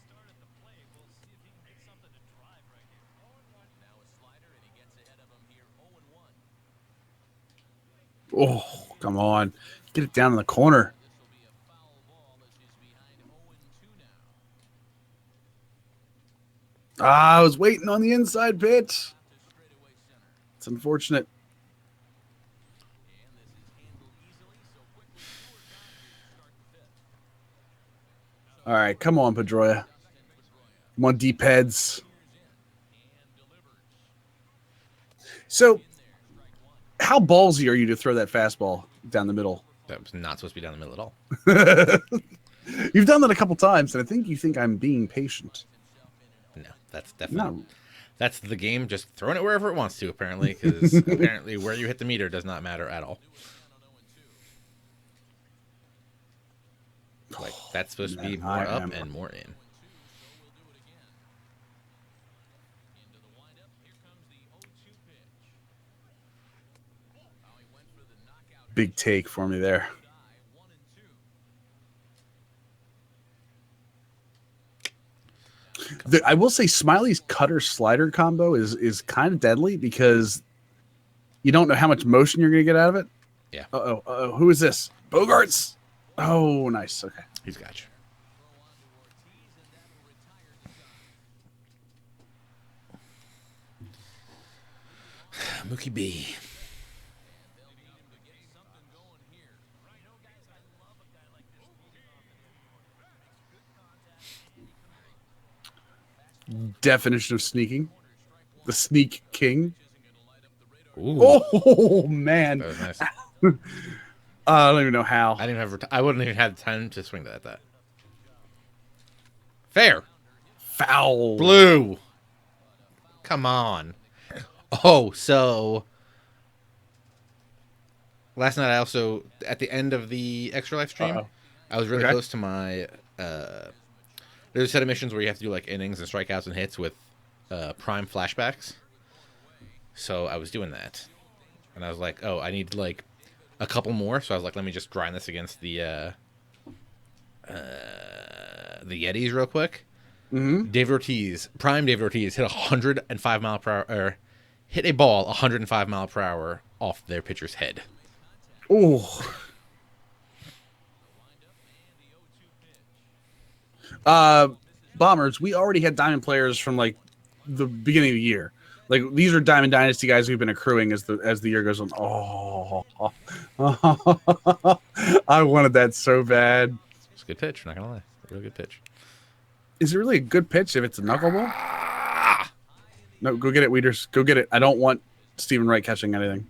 Oh, come on. Get it down in the corner. I was waiting on the inside pitch. It's unfortunate. All right, come on, Pedroia. Come on, deep heads. So, how ballsy are you to throw that fastball down the middle? That was not supposed to be down the middle at all. You've done that a couple times, and I think you think I'm being patient. No, that's definitely that's the game. Just throwing it wherever it wants to, apparently, because apparently where you hit the meter does not matter at all. Like that's supposed to be more up and more in. Big take for me there. I will say Smiley's cutter slider combo is kind of deadly because you don't know how much motion you're going to get out of it. Yeah. Uh-oh. Who is this? Bogarts. Oh, nice. Okay. He's got you. Mookie B. Definition of sneaking. The sneak king. Ooh. Oh, man. That was nice. I don't even know how. I wouldn't even have time to swing that. Fair. Foul. Blue. Come on. Oh, so last night I also, at the end of the Extra Life stream, I was really close to my there's a set of missions where you have to do like innings and strikeouts and hits with prime flashbacks. So I was doing that. And I was like, oh, I need like a couple more. So I was like, let me just grind this against the Yetis real quick. Mm-hmm. Dave Ortiz, prime Dave Ortiz, hit 105 mile per hour, or hit a ball 105 mile per hour off their pitcher's head. Oh. Bombers, we already had Diamond players from like the beginning of the year. Like these are Diamond Dynasty guys we've been accruing as the year goes on. Oh, I wanted that so bad. It's a good pitch, not gonna lie. A real good pitch. Is it really a good pitch if it's a knuckleball? No, go get it, Weeders. Go get it. I don't want Stephen Wright catching anything.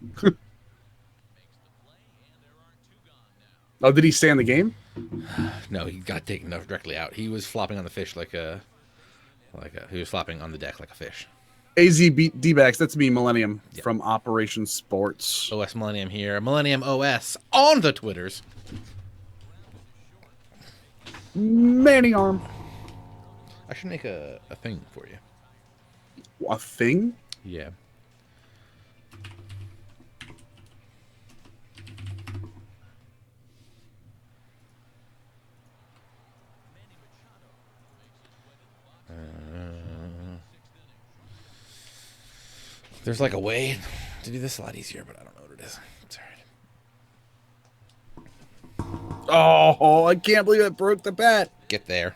Oh, did he stay in the game? No, he got taken directly out. He was flopping on the fish he was flopping on the deck like a fish. AZ D-backs, that's me, Millennium, from Operation Sports. OS Millennium here. Millennium OS on the Twitters. Manny arm. I should make a thing for you. A thing? Yeah. There's like a way to do this a lot easier, but I don't know what it is. It's alright. Oh, I can't believe it broke the bat. Get there.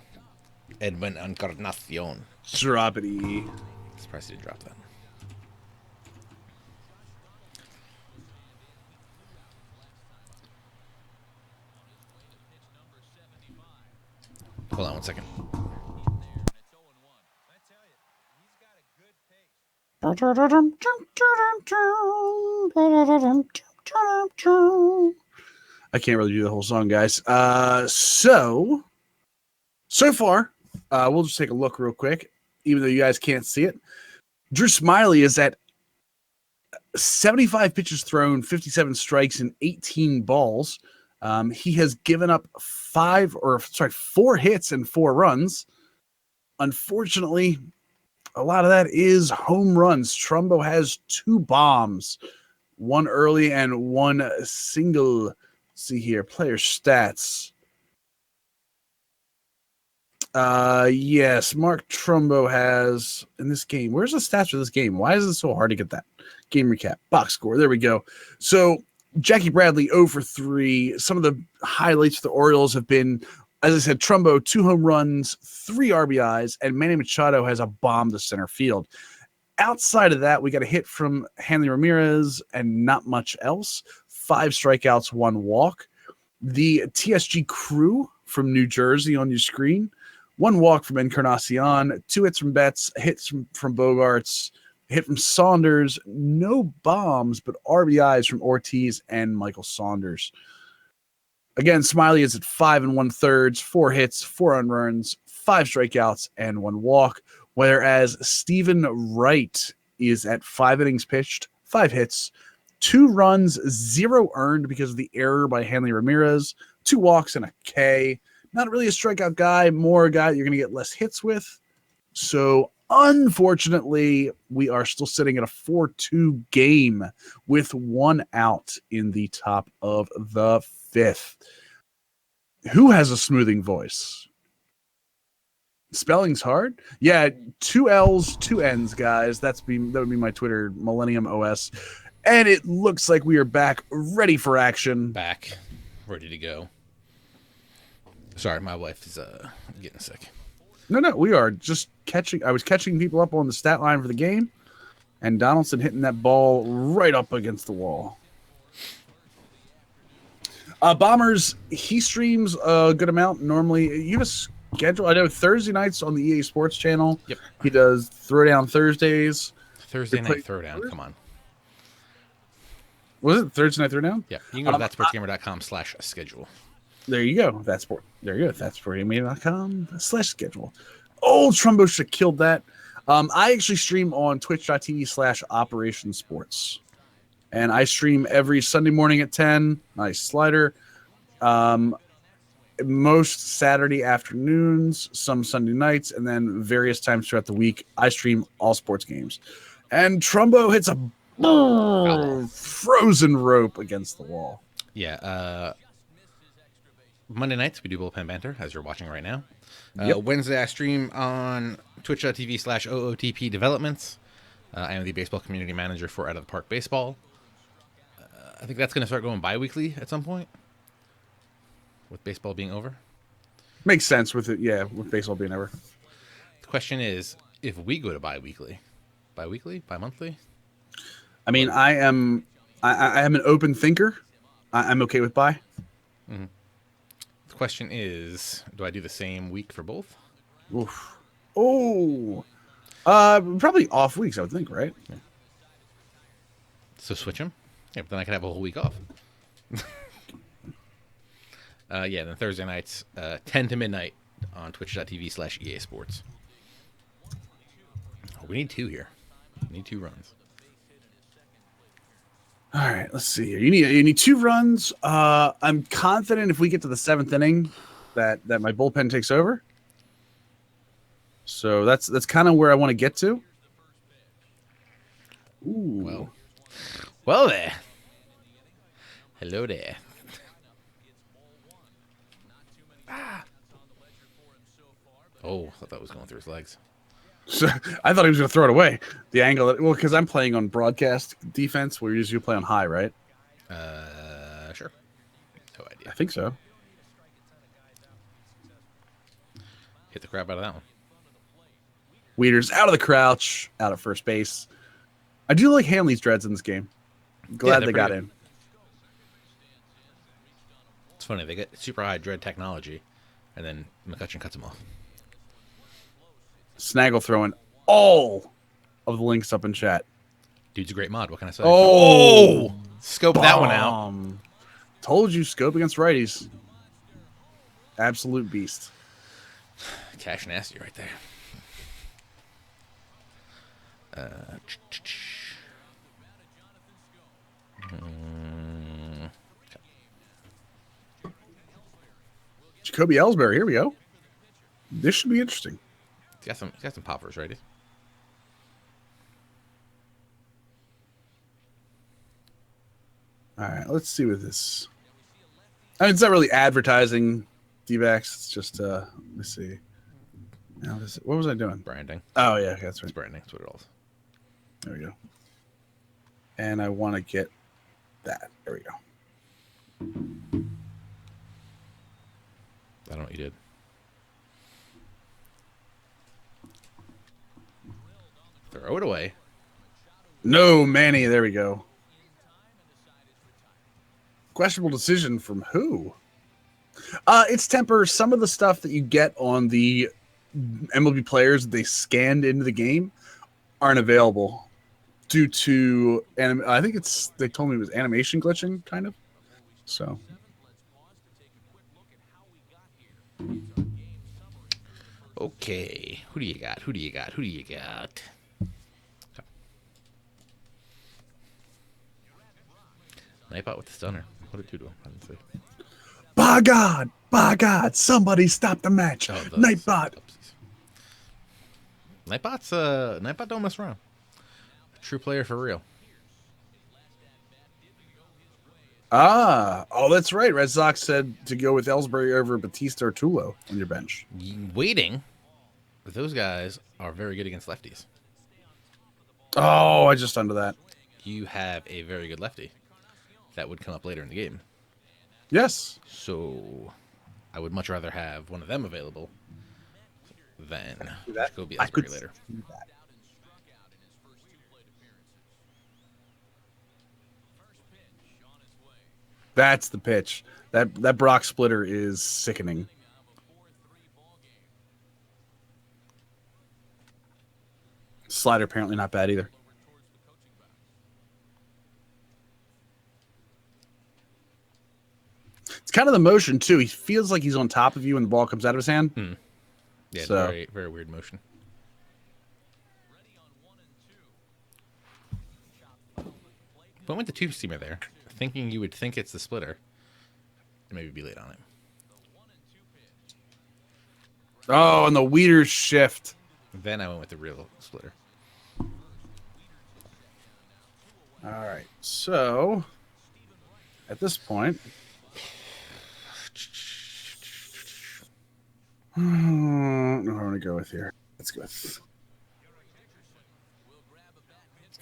Edwin Encarnacion. Droppity. Surprised he didn't drop that. Hold on one second. I can't really do the whole song, guys. So far, we'll just take a look real quick, even though you guys can't see it. Drew Smiley is at 75 pitches thrown, 57 strikes, and 18 balls. He has given up 4 hits and 4 runs. Unfortunately, a lot of that is home runs. Trumbo has 2 bombs, 1 early and 1 single. Let's see here, player stats. Yes, Mark Trumbo has in this game. Where's the stats for this game? Why is it so hard to get that? Game recap, box score. There we go. So Jackie Bradley 0 for 3. Some of the highlights for the Orioles have been, as I said, Trumbo 2 home runs, 3 RBIs, and Manny Machado has a bomb to center field. Outside of that, we got a hit from Hanley Ramirez and not much else. 5 strikeouts, 1 walk. The TSG crew from New Jersey on your screen, 1 walk from Encarnacion, 2 hits from Betts, hits from Bogarts, hit from Saunders, no bombs, but RBIs from Ortiz and Michael Saunders. Again, Smiley is at 5 1/3, 4 hits, 4 unruns, 5 strikeouts, and 1 walk. Whereas Stephen Wright is at 5 innings pitched, 5 hits, 2 runs, 0 earned because of the error by Hanley Ramirez, 2 walks, and a K. Not really a strikeout guy, more a guy that you're going to get less hits with. So, unfortunately, we are still sitting at a 4-2 game with 1 out in the top of the 5th. Who has a smoothing voice? Spelling's hard. Yeah, 2 L's, 2 N's, guys. That would be my Twitter, Millennium OS. And it looks like we are back, ready for action. Back, ready to go. Sorry, my wife is getting sick. No, we are just catching. I was catching people up on the stat line for the game, and Donaldson hitting that ball right up against the wall. Bombers, he streams a good amount. Normally, you have a schedule. I know Thursday nights on the EA Sports channel. Yep. He does Throwdown Thursdays. Thursday night Throwdown. Come on. Was it Thursday night Throwdown? Yeah. You can go to thatsportsgamer.com/schedule. There you go. There you go. Thatsportsgamer.com/schedule. Oh, Trumbo should have killed that. I actually stream on twitch.tv/Operation Sports. And I stream every Sunday morning at 10. Nice slider. Most Saturday afternoons, some Sunday nights, and then various times throughout the week, I stream all sports games. And Trumbo hits a frozen rope against the wall. Yeah. Monday nights, we do Bullpen Banter, as you're watching right now. Yep. Wednesday, I stream on twitch.tv/OOTP Developments. I am the baseball community manager for Out of the Park Baseball. I think that's going to start going bi-weekly at some point, with baseball being over. Makes sense with it, yeah, with baseball being over. The question is, if we go to bi-weekly, bi-monthly? I mean, I am an open thinker. I'm okay with bi. Mm-hmm. The question is, do I do the same week for both? Oof. Oh, probably off weeks, I would think, right? Yeah. So switch them? Yeah, but then I could have a whole week off. Yeah, then Thursday nights, 10 to midnight on twitch.tv/EA Sports. Oh, we need 2 here. We need 2 runs. All right, let's see here. You need 2 runs. I'm confident if we get to the 7th inning that my bullpen takes over. So that's kind of where I want to get to. Ooh. Well there. Hello there. Oh, I thought that was going through his legs. So, I thought he was going to throw it away. The angle, because I'm playing on broadcast defense, where usually you play on high, right? Sure. No idea. I think so. Hit the crap out of that one. Weeders out of the crouch, out at first base. I do like Hanley's dreads in this game. Glad they got in. It's funny, they get super high dread technology, and then McCutcheon cuts them off. Snaggle throwing all of the links up in chat. Dude's a great mod. What can I say? Oh! Scope that one out. Told you, scope against righties. Absolute beast. Cash nasty right there. Jacoby Ellsbury, here we go. This should be interesting. He's got some poppers, right? All right, let's see what this. I mean, it's not really advertising D-backs. It's just let me see. Now, what was I doing? Branding. Oh yeah, that's right. It's branding. That's what it is. There we go. And I want to get that. There we go. I don't know what you did. Throw it away. No, Manny. There we go. Questionable decision from who? It's temper. Some of the stuff that you get on the MLB players that they scanned into the game aren't available due to I think they told me it was animation glitching, kind of. So Okay, who do you got? Who do you got? Who do you got? Nightbot with the stunner. What did you do? I didn't see. by God, somebody stop the match. Oh, Nightbot. Nightbot don't mess around. A true player for real. Oh, that's right. Red Sox said to go with Ellsbury over Batista or Tulo on your bench. Waiting. Those guys are very good against lefties. Oh, I just under that. You have a very good lefty that would come up later in the game. Yes. So I would much rather have one of them available than Jacoby I could Ellsbury later. see that. That's the pitch. That Brock splitter is sickening. Slider apparently not bad either. It's kind of the motion too. He feels like he's on top of you when the ball comes out of his hand. Yeah, So, very, very weird motion. But went the two-seamer there, thinking you would think it's the splitter, and maybe be late on it. Oh, and the Weeder shift. Then I went with the real splitter. All right. So, at this point, what am I going to go with here? Let's go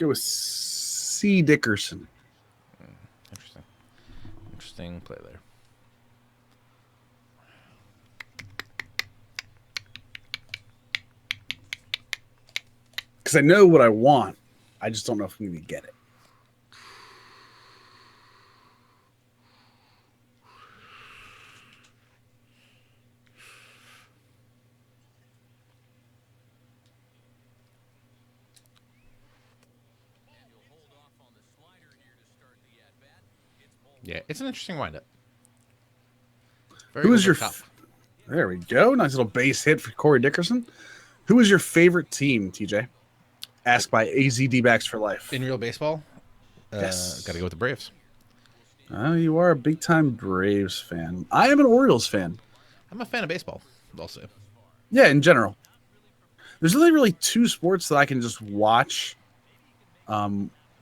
with C. Dickerson. Interesting play there. Because I know what I want. I just don't know if I'm going to get it. Yeah, it's an interesting windup. Who is your... There we go. Nice little base hit for Corey Dickerson. Who is your favorite team, TJ? Asked by AZD-Backs for life. In real baseball? Yes. Got to go with the Braves. Oh, you are a big-time Braves fan. I am an Orioles fan. I'm a fan of baseball, also. Yeah, in general. There's only really two sports that I can just watch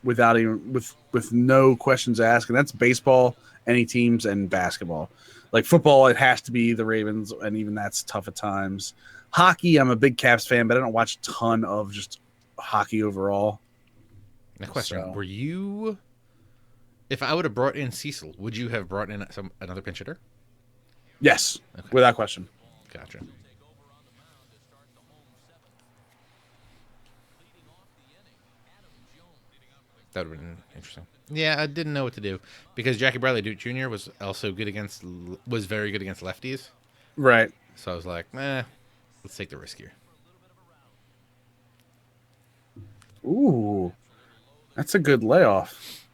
without even with no questions asked, and that's baseball, any teams, and basketball. Like football, it has to be the Ravens, and even that's tough at times. Hockey, I'm a big Caps fan, but I don't watch a ton of just hockey overall. Now, question: were you? If I would have brought in Cecil, would you have brought in another pinch hitter? Yes, okay. Without question. Gotcha. That would have been interesting. Yeah, I didn't know what to do because Jackie Bradley Duke Jr. was very good against lefties. Right. So I was like, let's take the risk here. Ooh, that's a good layoff.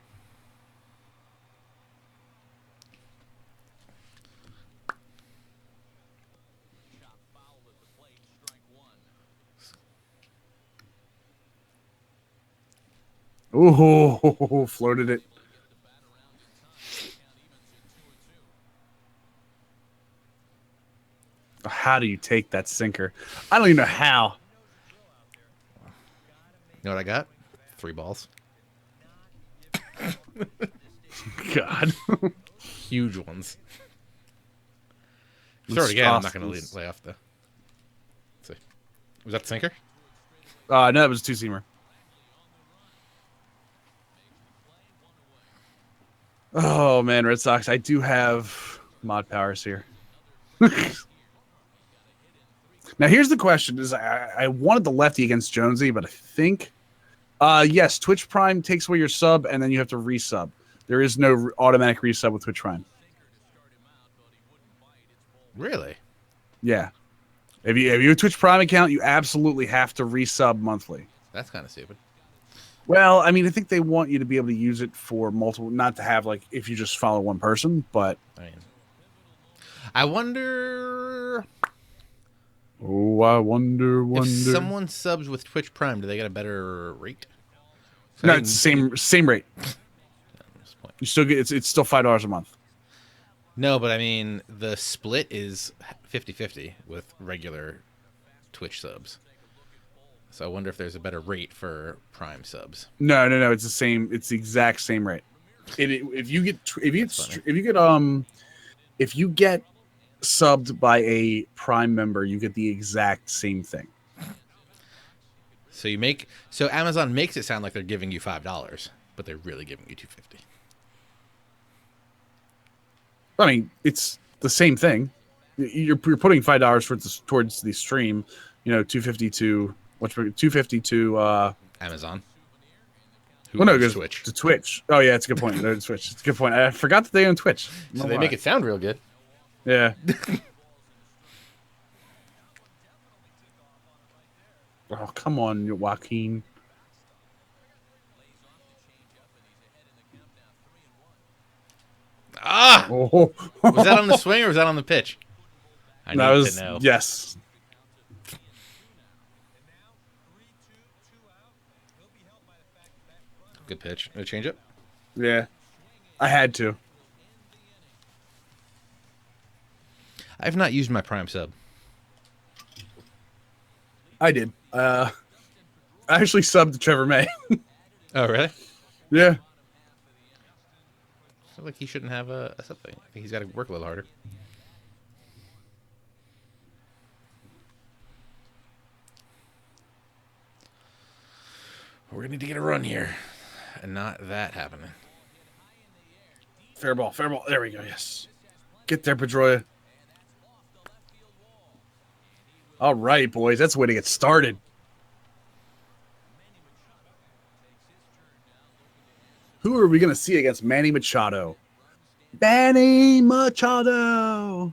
Ooh, floated it. How do you take that sinker? I don't even know how. You know what I got? 3 balls. God. Huge ones. Throw it again. I'm not going to lay off the... Let's see. Was that the sinker? No, it was a two-seamer. Oh, man, Red Sox. I do have mod powers here. Now, here's the question. I wanted the lefty against Jonesy, but I think... yes, Twitch Prime takes away your sub, and then you have to resub. There is no automatic resub with Twitch Prime. Really? Yeah. If you have a Twitch Prime account, you absolutely have to resub monthly. That's kind of stupid. Well, I mean, I think they want you to be able to use it for multiple, not to have like if you just follow one person, but I mean, I wonder oh, I wonder. if someone subs with Twitch Prime, do they get a better rate? So No, it's the same rate. this point. You still get it's still $5 a month. No, but I mean, the split is 50-50 with regular Twitch subs. So I wonder if there's a better rate for Prime subs. No, it's the same. It's the exact same rate. If you get subbed by a Prime member, you get the exact same thing. So Amazon makes it sound like they're giving you $5, but they're really giving you $2.50. I mean, it's the same thing. You're putting $5 towards the stream. You know, $2.50 to Amazon. Well, no, it goes Twitch. to Twitch. Oh yeah, it's a good point. No, it's Twitch. It's a good point. I forgot that they own Twitch. So they make it sound real good. Yeah. Oh, come on, Joaquin. Ah! Oh. Was that on the swing or was that on the pitch? I need to know. Yes. Good pitch. No change up? Yeah. I had to. I've not used my Prime sub. I did. I actually subbed to Trevor May. Oh, really? Yeah. I feel like he shouldn't have a something. I think he's got to work a little harder. We're going to need to get a run here. And not that happening. Fair ball. There we go. Yes. Get there, Pedroia. All right, boys. That's the way to get started. Who are we going to see against Manny Machado? Manny Machado.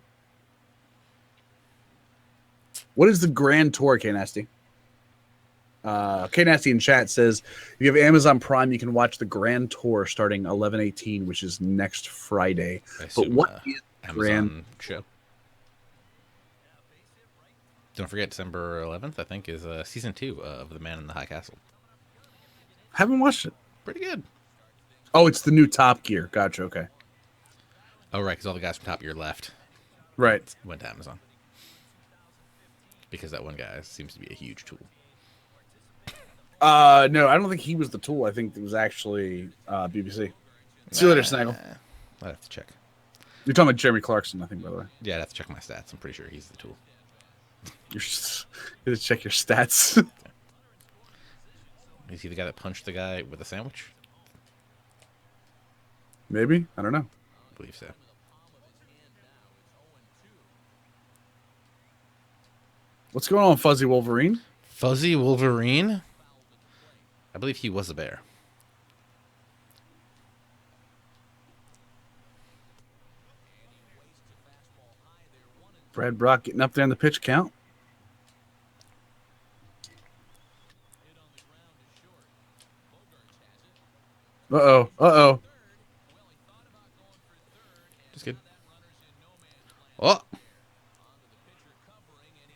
What is the Grand Tour, K Nasty? K Nasty in chat says if you have Amazon Prime, you can watch the Grand Tour starting 11/18, which is next Friday. But what is Amazon Grand show? Don't forget December 11th, I think, is season 2 of The Man in the High Castle. Haven't watched it. Pretty good. Oh, it's the new Top Gear. Gotcha. Okay. Oh, right, because all the guys from Top Gear left. Right. Went to Amazon. Because that one guy seems to be a huge tool. No, I don't think he was the tool. I think it was actually BBC. See you later, Snaggle. I'd have to check. You're talking about Jeremy Clarkson, I think, by the way. Yeah, I'd have to check my stats. I'm pretty sure he's the tool. You're just going to check your stats. Is he the guy that punched the guy with a sandwich? Maybe. I don't know. I believe so. What's going on, Fuzzy Wolverine? Fuzzy Wolverine? I believe he was a bear. Brad Brock getting up there in the pitch count. Uh-oh. Just good. Oh!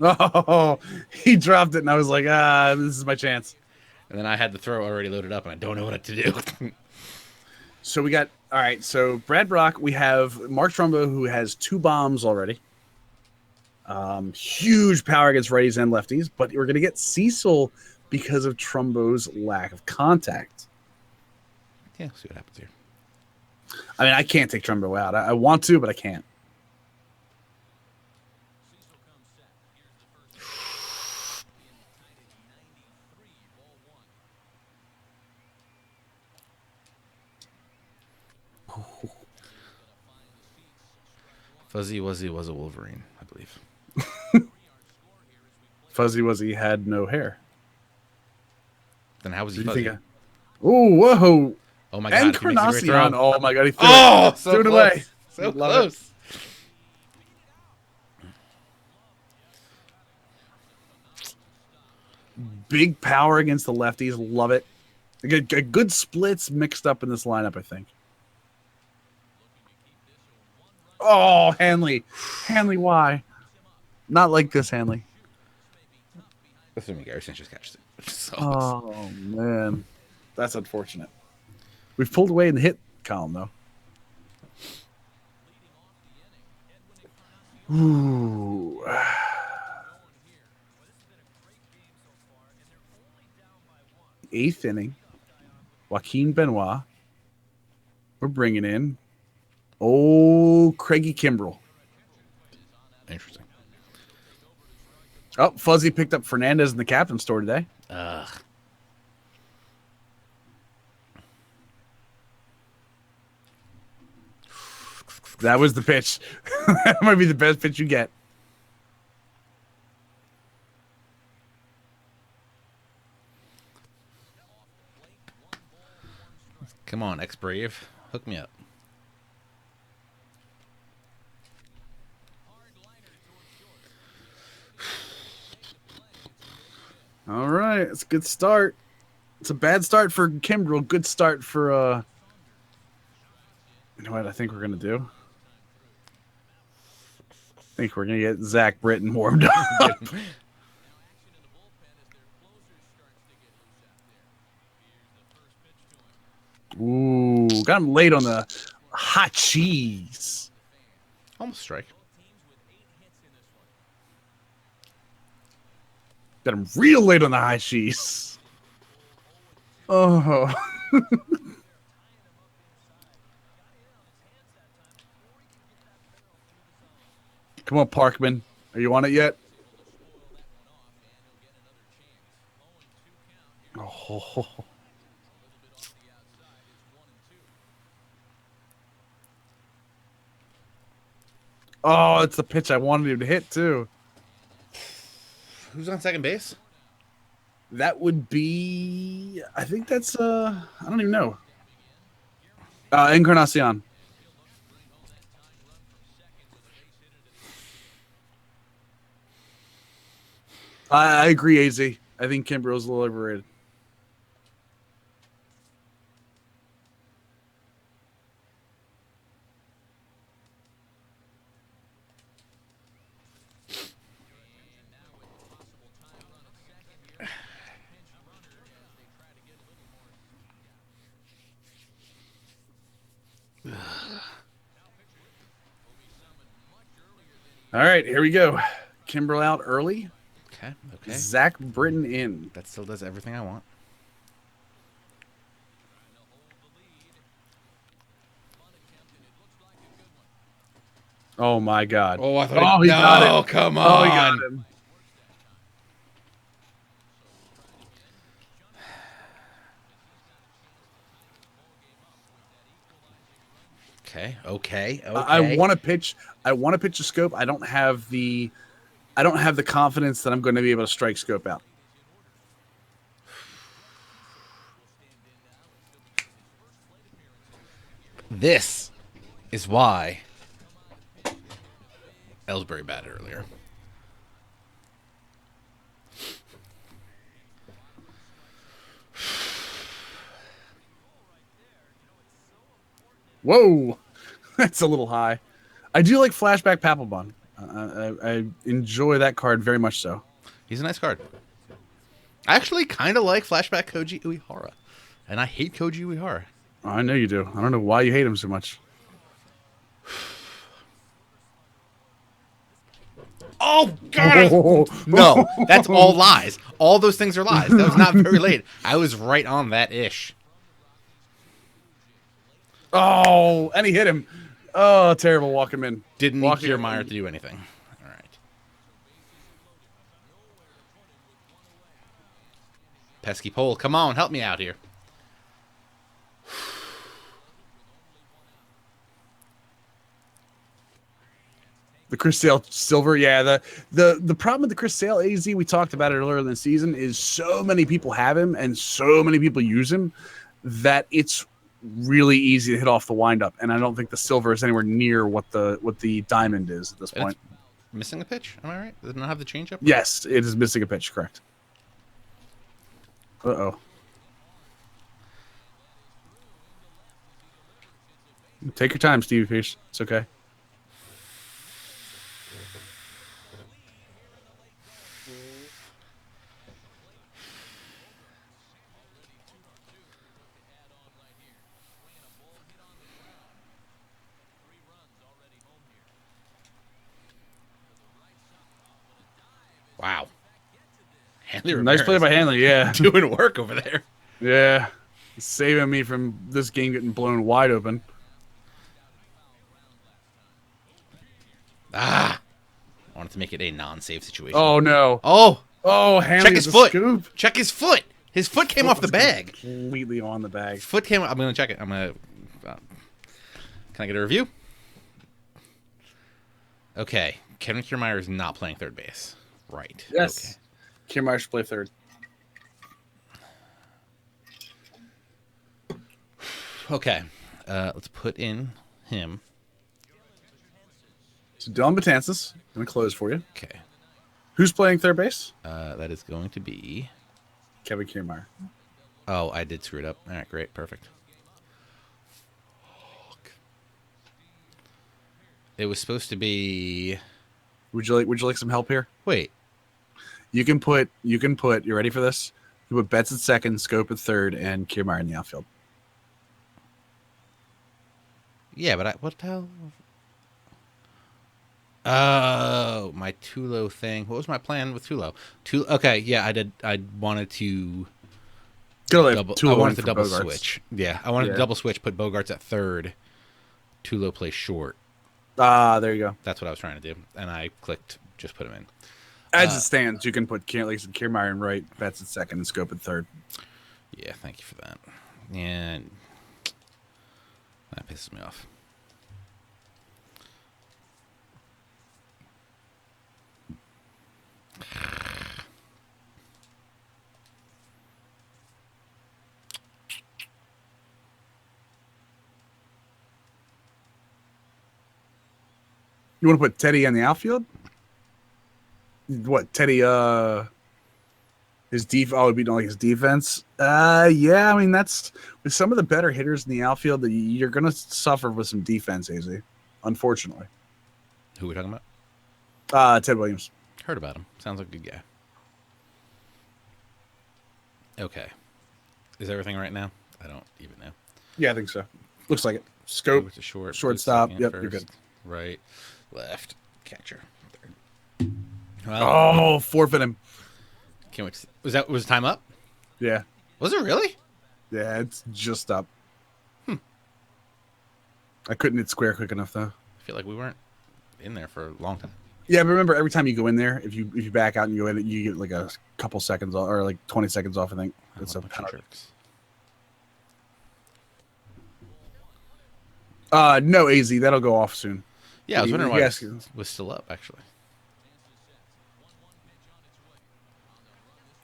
Oh, he dropped it, and I was like, this is my chance. And then I had the throw already loaded up, and I don't know what to do. So we got, all right, so Brad Brock, we have Mark Trumbo, who has 2 bombs already. Huge power against righties and lefties, but we're going to get Cecil because of Trumbo's lack of contact. Yeah, we'll see what happens here. I mean, I can't take Trumbo out. I want to, but I can't. Fuzzy Wuzzy was a Wolverine, I believe. Fuzzy Wuzzy had no hair. Then how was he fuzzy? Oh, whoa. Oh my god. Encarnacion. Oh my god, he threw it. So threw it away. So close. Big power against the lefties. Love it. A good splits mixed up in this lineup, I think. Oh, Hanley. Hanley, why? Not like this, Hanley. Assuming Gary Sanchez catches it. So Oh, man. That's unfortunate. We've pulled away in the hit column, though. Ooh. Eighth inning. Joaquin Benoit. We're bringing in Craigie Kimbrell. interesting. Oh, Fuzzy picked up Fernandez in the captain store today. That was the pitch. That might be the best pitch you get. Come on, ex-Brave. Hook me up. All right. It's a good start. It's a bad start for Kimbrell. Good start for you know what I think we're gonna do? I think we're gonna get Zach Britton warmed up. Ooh, got him late on the hot cheese. Almost strike. Got him real late on the high cheese. Oh. Come on, Parkman. Are you on it yet? Oh. Oh, it's the pitch I wanted him to hit, too. Who's on second base? That would be... I think that's... I don't even know. Encarnacion. I agree, AZ. I think Kimbrell's a little overrated. All right, here we go. Kimbrell out early. Okay. Zach Britton in. That still does everything I want. Oh, my God. Oh, I thought he got it. Oh, come on. Oh, he got him. Okay. I want to pitch. I want to pitch a scope. I don't have the confidence that I'm going to be able to strike scope out. This is why Ellsbury batted earlier. Whoa, that's a little high. I do like Flashback Papelbon. I enjoy that card very much so. He's a nice card. I actually kind of like Flashback Koji Uehara, and I hate Koji Uehara. Oh, I know you do. I don't know why you hate him so much. Oh, God! No, that's all lies. All those things are lies. That was not very late. I was right on that ish. Oh, and he hit him. Oh, terrible. Walk him in. Didn't need Kiermaier to do anything. All right. Pesky pole. Come on, help me out here. The Chris Sale Silver, yeah. The problem with the Chris Sale AZ, we talked about it earlier in the season, is so many people have him and so many people use him that it's really easy to hit off the windup. And I don't think the Silver is anywhere near what the Diamond is at this point. Missing a pitch, am I right? Does it not have the changeup? Yes, it is missing a pitch, correct. Uh-oh. Take your time, Stevie Pierce. It's okay. Wow. Hanley Nice play Ramirez by Hanley, yeah. doing work over there. Yeah. Saving me from this game getting blown wide open. Ah. I wanted to make it a non-save situation. Oh, no. Oh. Oh, Hanley Check his with foot. the scoop. Check his foot. His foot came off the was bag. Completely on the bag. Foot came. I'm gonna check it. I'm gonna. Can I get a review? Okay, Kevin Kiermaier is not playing third base. Right. Yes. Okay. Kiermaier should play third. Okay. Let's put in him. So Dylan Betances going to close for you. Okay. Who's playing third base? That is going to be Kevin Kiermaier. Oh, I did screw it up. All right, great, perfect. It was supposed to be. Would you like some help here? Wait. You can put. You ready for this? You put Betts at second, Scope at third, and Kiermaier in the outfield. Yeah, but what the hell? Oh, my Tulo thing. What was my plan with Tulo? Okay, yeah, I did. I wanted to. I wanted to double Bogarts. switch. Yeah, I wanted to double switch. Put Bogarts at third. Tulo play short. Ah, there you go. That's what I was trying to do, and I clicked just put him in. As it stands, you can put Kiermaier in right, Betts at second, and Scope at third. Yeah, thank you for that. And that pisses me off. You want to put Teddy in the outfield? What, Teddy, his would be like his defense? Yeah, I mean, that's with some of the better hitters in the outfield that you're going to suffer with some defense, AZ, unfortunately. Who are we talking about? Ted Williams. Heard about him. Sounds like a good guy. Okay. Is everything right now? I don't even know. Yeah, I think so. Looks like it. Scope, shortstop. Yep, first, you're good. Right, left, catcher, third. Well, Oh, forfeit him. Can't wait. Was time up? Yeah. Was it really? Yeah, it's just up. I couldn't hit square quick enough, though. I feel like we weren't in there for a long time. Yeah, but remember, every time you go in there, if you back out and go in, you get like a couple seconds off, or like 20 seconds off, I think. That's a penalty. No, AZ, that'll go off soon. Yeah, I was wondering why it was still up, actually.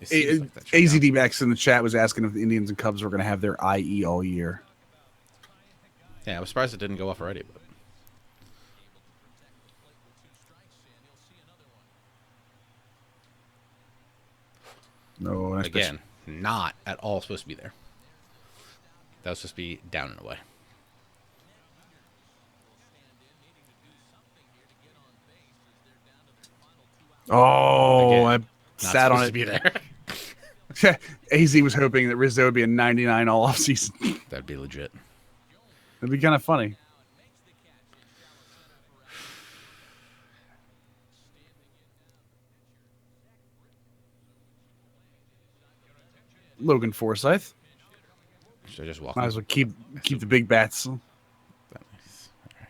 AZD Max in the chat was asking if the Indians and Cubs were going to have their IE all year. Yeah, I was surprised it didn't go off already. But no, again, not at all supposed to be there. That was supposed to be down and away. Oh, again, I sat on it. To be there. AZ was hoping that Rizzo would be a 99 all off season. That'd be legit. That'd be kind of funny. Logan Forsythe. Should I just walk? Might as well keep the big bats. Nice. All right.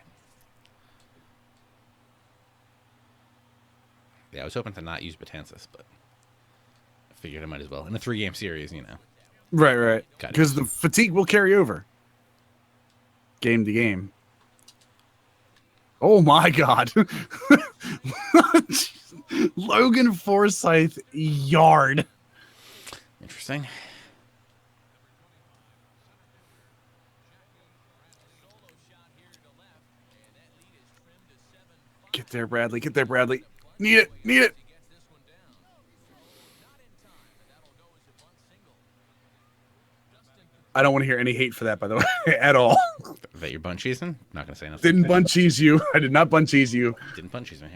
Yeah, I was hoping to not use Betances, but I figured I might as well. In a 3-game series, you know. Right. Because the fatigue will carry over. Game to game. Oh my God. Logan Forsythe yard. Interesting. Get there, Bradley. Get there, Bradley. Need it. I don't want to hear any hate for that, by the way, at all. Is that your bun cheesing? Not gonna say nothing. Didn't bun cheese you. I did not bun cheese you. Didn't bun cheese me.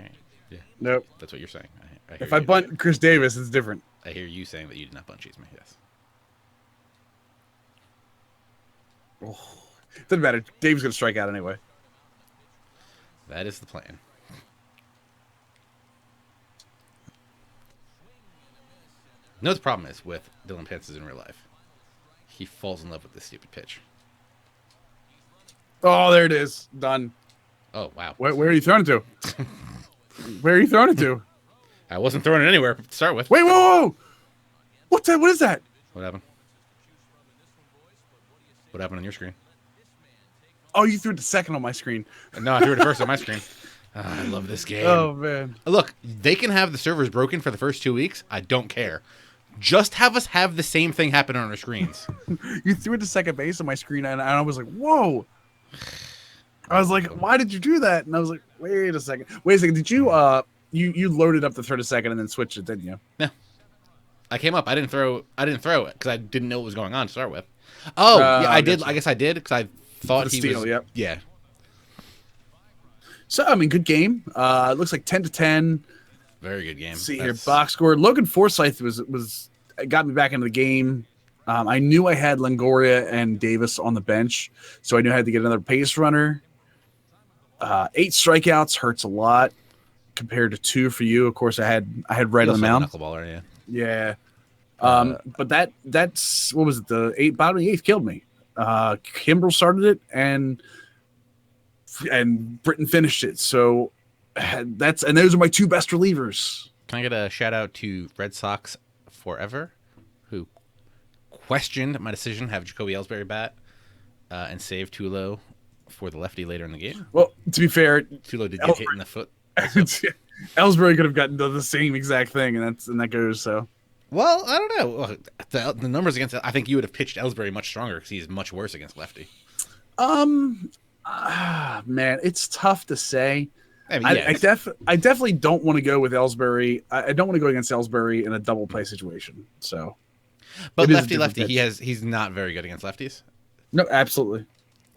Yeah. Nope. That's what you're saying. I If I bunt Chris Davis, it's different. I hear you saying that you did not bun cheese me. Yes. Oh, doesn't matter. Dave's gonna strike out anyway. That is the plan. You know what the problem is with Dylan Pence's in real life? He falls in love with this stupid pitch. Oh, there it is. Done. Oh, wow. Where are you throwing it to? Where are you throwing it to? I wasn't throwing it anywhere to start with. Wait, whoa! What's that? What is that? What happened? What happened on your screen? Oh, you threw it to second on my screen. No, I threw it first on my screen. Oh, I love this game. Oh, man. Look, they can have the servers broken for the first 2 weeks. I don't care. Just have us have the same thing happen on our screens. You threw it to second base on my screen, and I was like, whoa. I was like, why did you do that? And I was like, wait a second. Did you you loaded up the throw to second and then switched it, didn't you? Yeah. I came up. I didn't throw it because I didn't know what was going on to start with. Oh, yeah, I did. I guess I did because I thought he was. Yep. Yeah. So I mean, good game. It looks like 10-10. Very good game. Let's see here, box score. Logan Forsythe was got me back into the game. I knew I had Longoria and Davis on the bench, so I knew I had to get another pace runner. 8 strikeouts hurts a lot compared to 2 for you. Of course, I had right on the mound. Knuckleballer, yeah. But that's what was it? The bottom of the 8th killed me. Kimbrel started it and Britton finished it. So those are my 2 best relievers. Can I get a shout out to Red Sox Forever, who questioned my decision to have Jacoby Ellsbury bat and save Tulo for the lefty later in the game? Well, to be fair, Tulo did get hit in the foot. Ellsbury could have gotten the same exact thing, and that goes so. Well, I don't know. The numbers against I think you would have pitched Ellsbury much stronger because he's much worse against lefty. Man, it's tough to say. I mean, yeah, I definitely don't want to go with Ellsbury. I don't want to go against Ellsbury in a double play situation. So, but lefty, he's not very good against lefties. No, absolutely.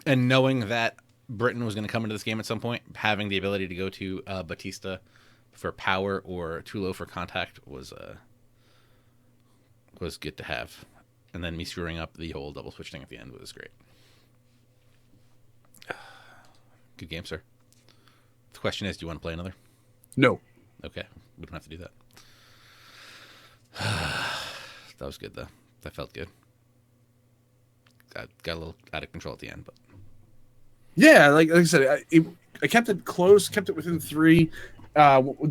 And knowing that Britton was going to come into this game at some point, having the ability to go to Batista for power or Tulo for contact was good to have. And then me screwing up the whole double switch thing at the end was great. Good game, sir. The question is, do you want to play another? No. Okay, we don't have to do that. That was good, though. That felt good. Got a little out of control at the end, but yeah, like I said, I kept it close, kept it within 3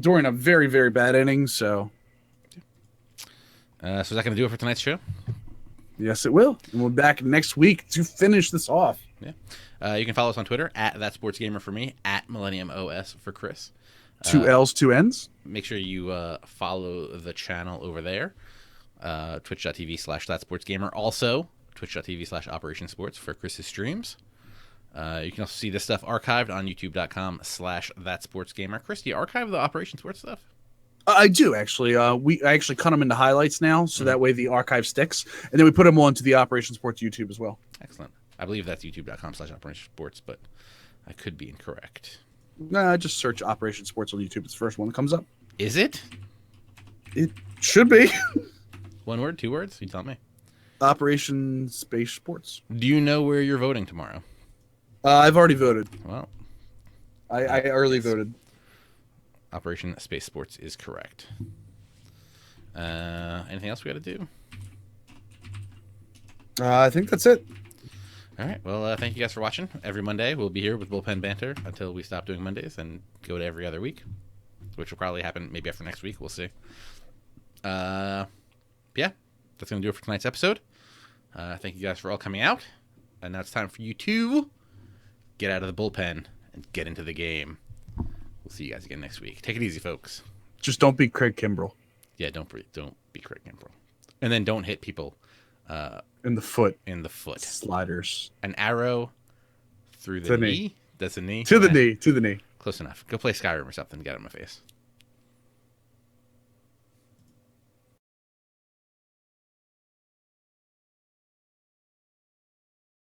during a very, very bad inning. So is that going to do it for tonight's show? Yes, it will. And we'll be back next week to finish this off. Yeah. You can follow us on Twitter at ThatSportsGamer for me, at MillenniumOS for Chris. 2 L's, 2 N's. Make sure you follow the channel over there. Twitch.tv/ThatSportsGamer. Also, Twitch.tv/Operation Sports for Chris's streams. You can also see this stuff archived on YouTube.com/ThatSportsGamer. Chris, do you archive the Operation Sports stuff? I do, actually. I actually cut them into highlights now, so that way the archive sticks. And then we put them onto the Operation Sports YouTube as well. Excellent. I believe that's youtube.com/Operation Sports, but I could be incorrect. Nah, just search Operation Sports on YouTube. It's the first one that comes up. Is it? It should be. 1 word, 2 words? You tell me. Operation Space Sports. Do you know where you're voting tomorrow? I've already voted. Well, I early voted. Operation Space Sports is correct. Anything else we got to do? I think that's it. All right. Well, thank you guys for watching. Every Monday, we'll be here with Bullpen Banter until we stop doing Mondays and go to every other week, which will probably happen maybe after next week. We'll see. Yeah, that's going to do it for tonight's episode. Thank you guys for all coming out. And now it's time for you to get out of the bullpen and get into the game. We'll see you guys again next week. Take it easy, folks. Just don't be Craig Kimbrell. Yeah, don't be Craig Kimbrell. And then don't hit people in the foot. Sliders. An arrow through the knee. That's a knee. To the knee. Close enough. Go play Skyrim or something. Get out of my face.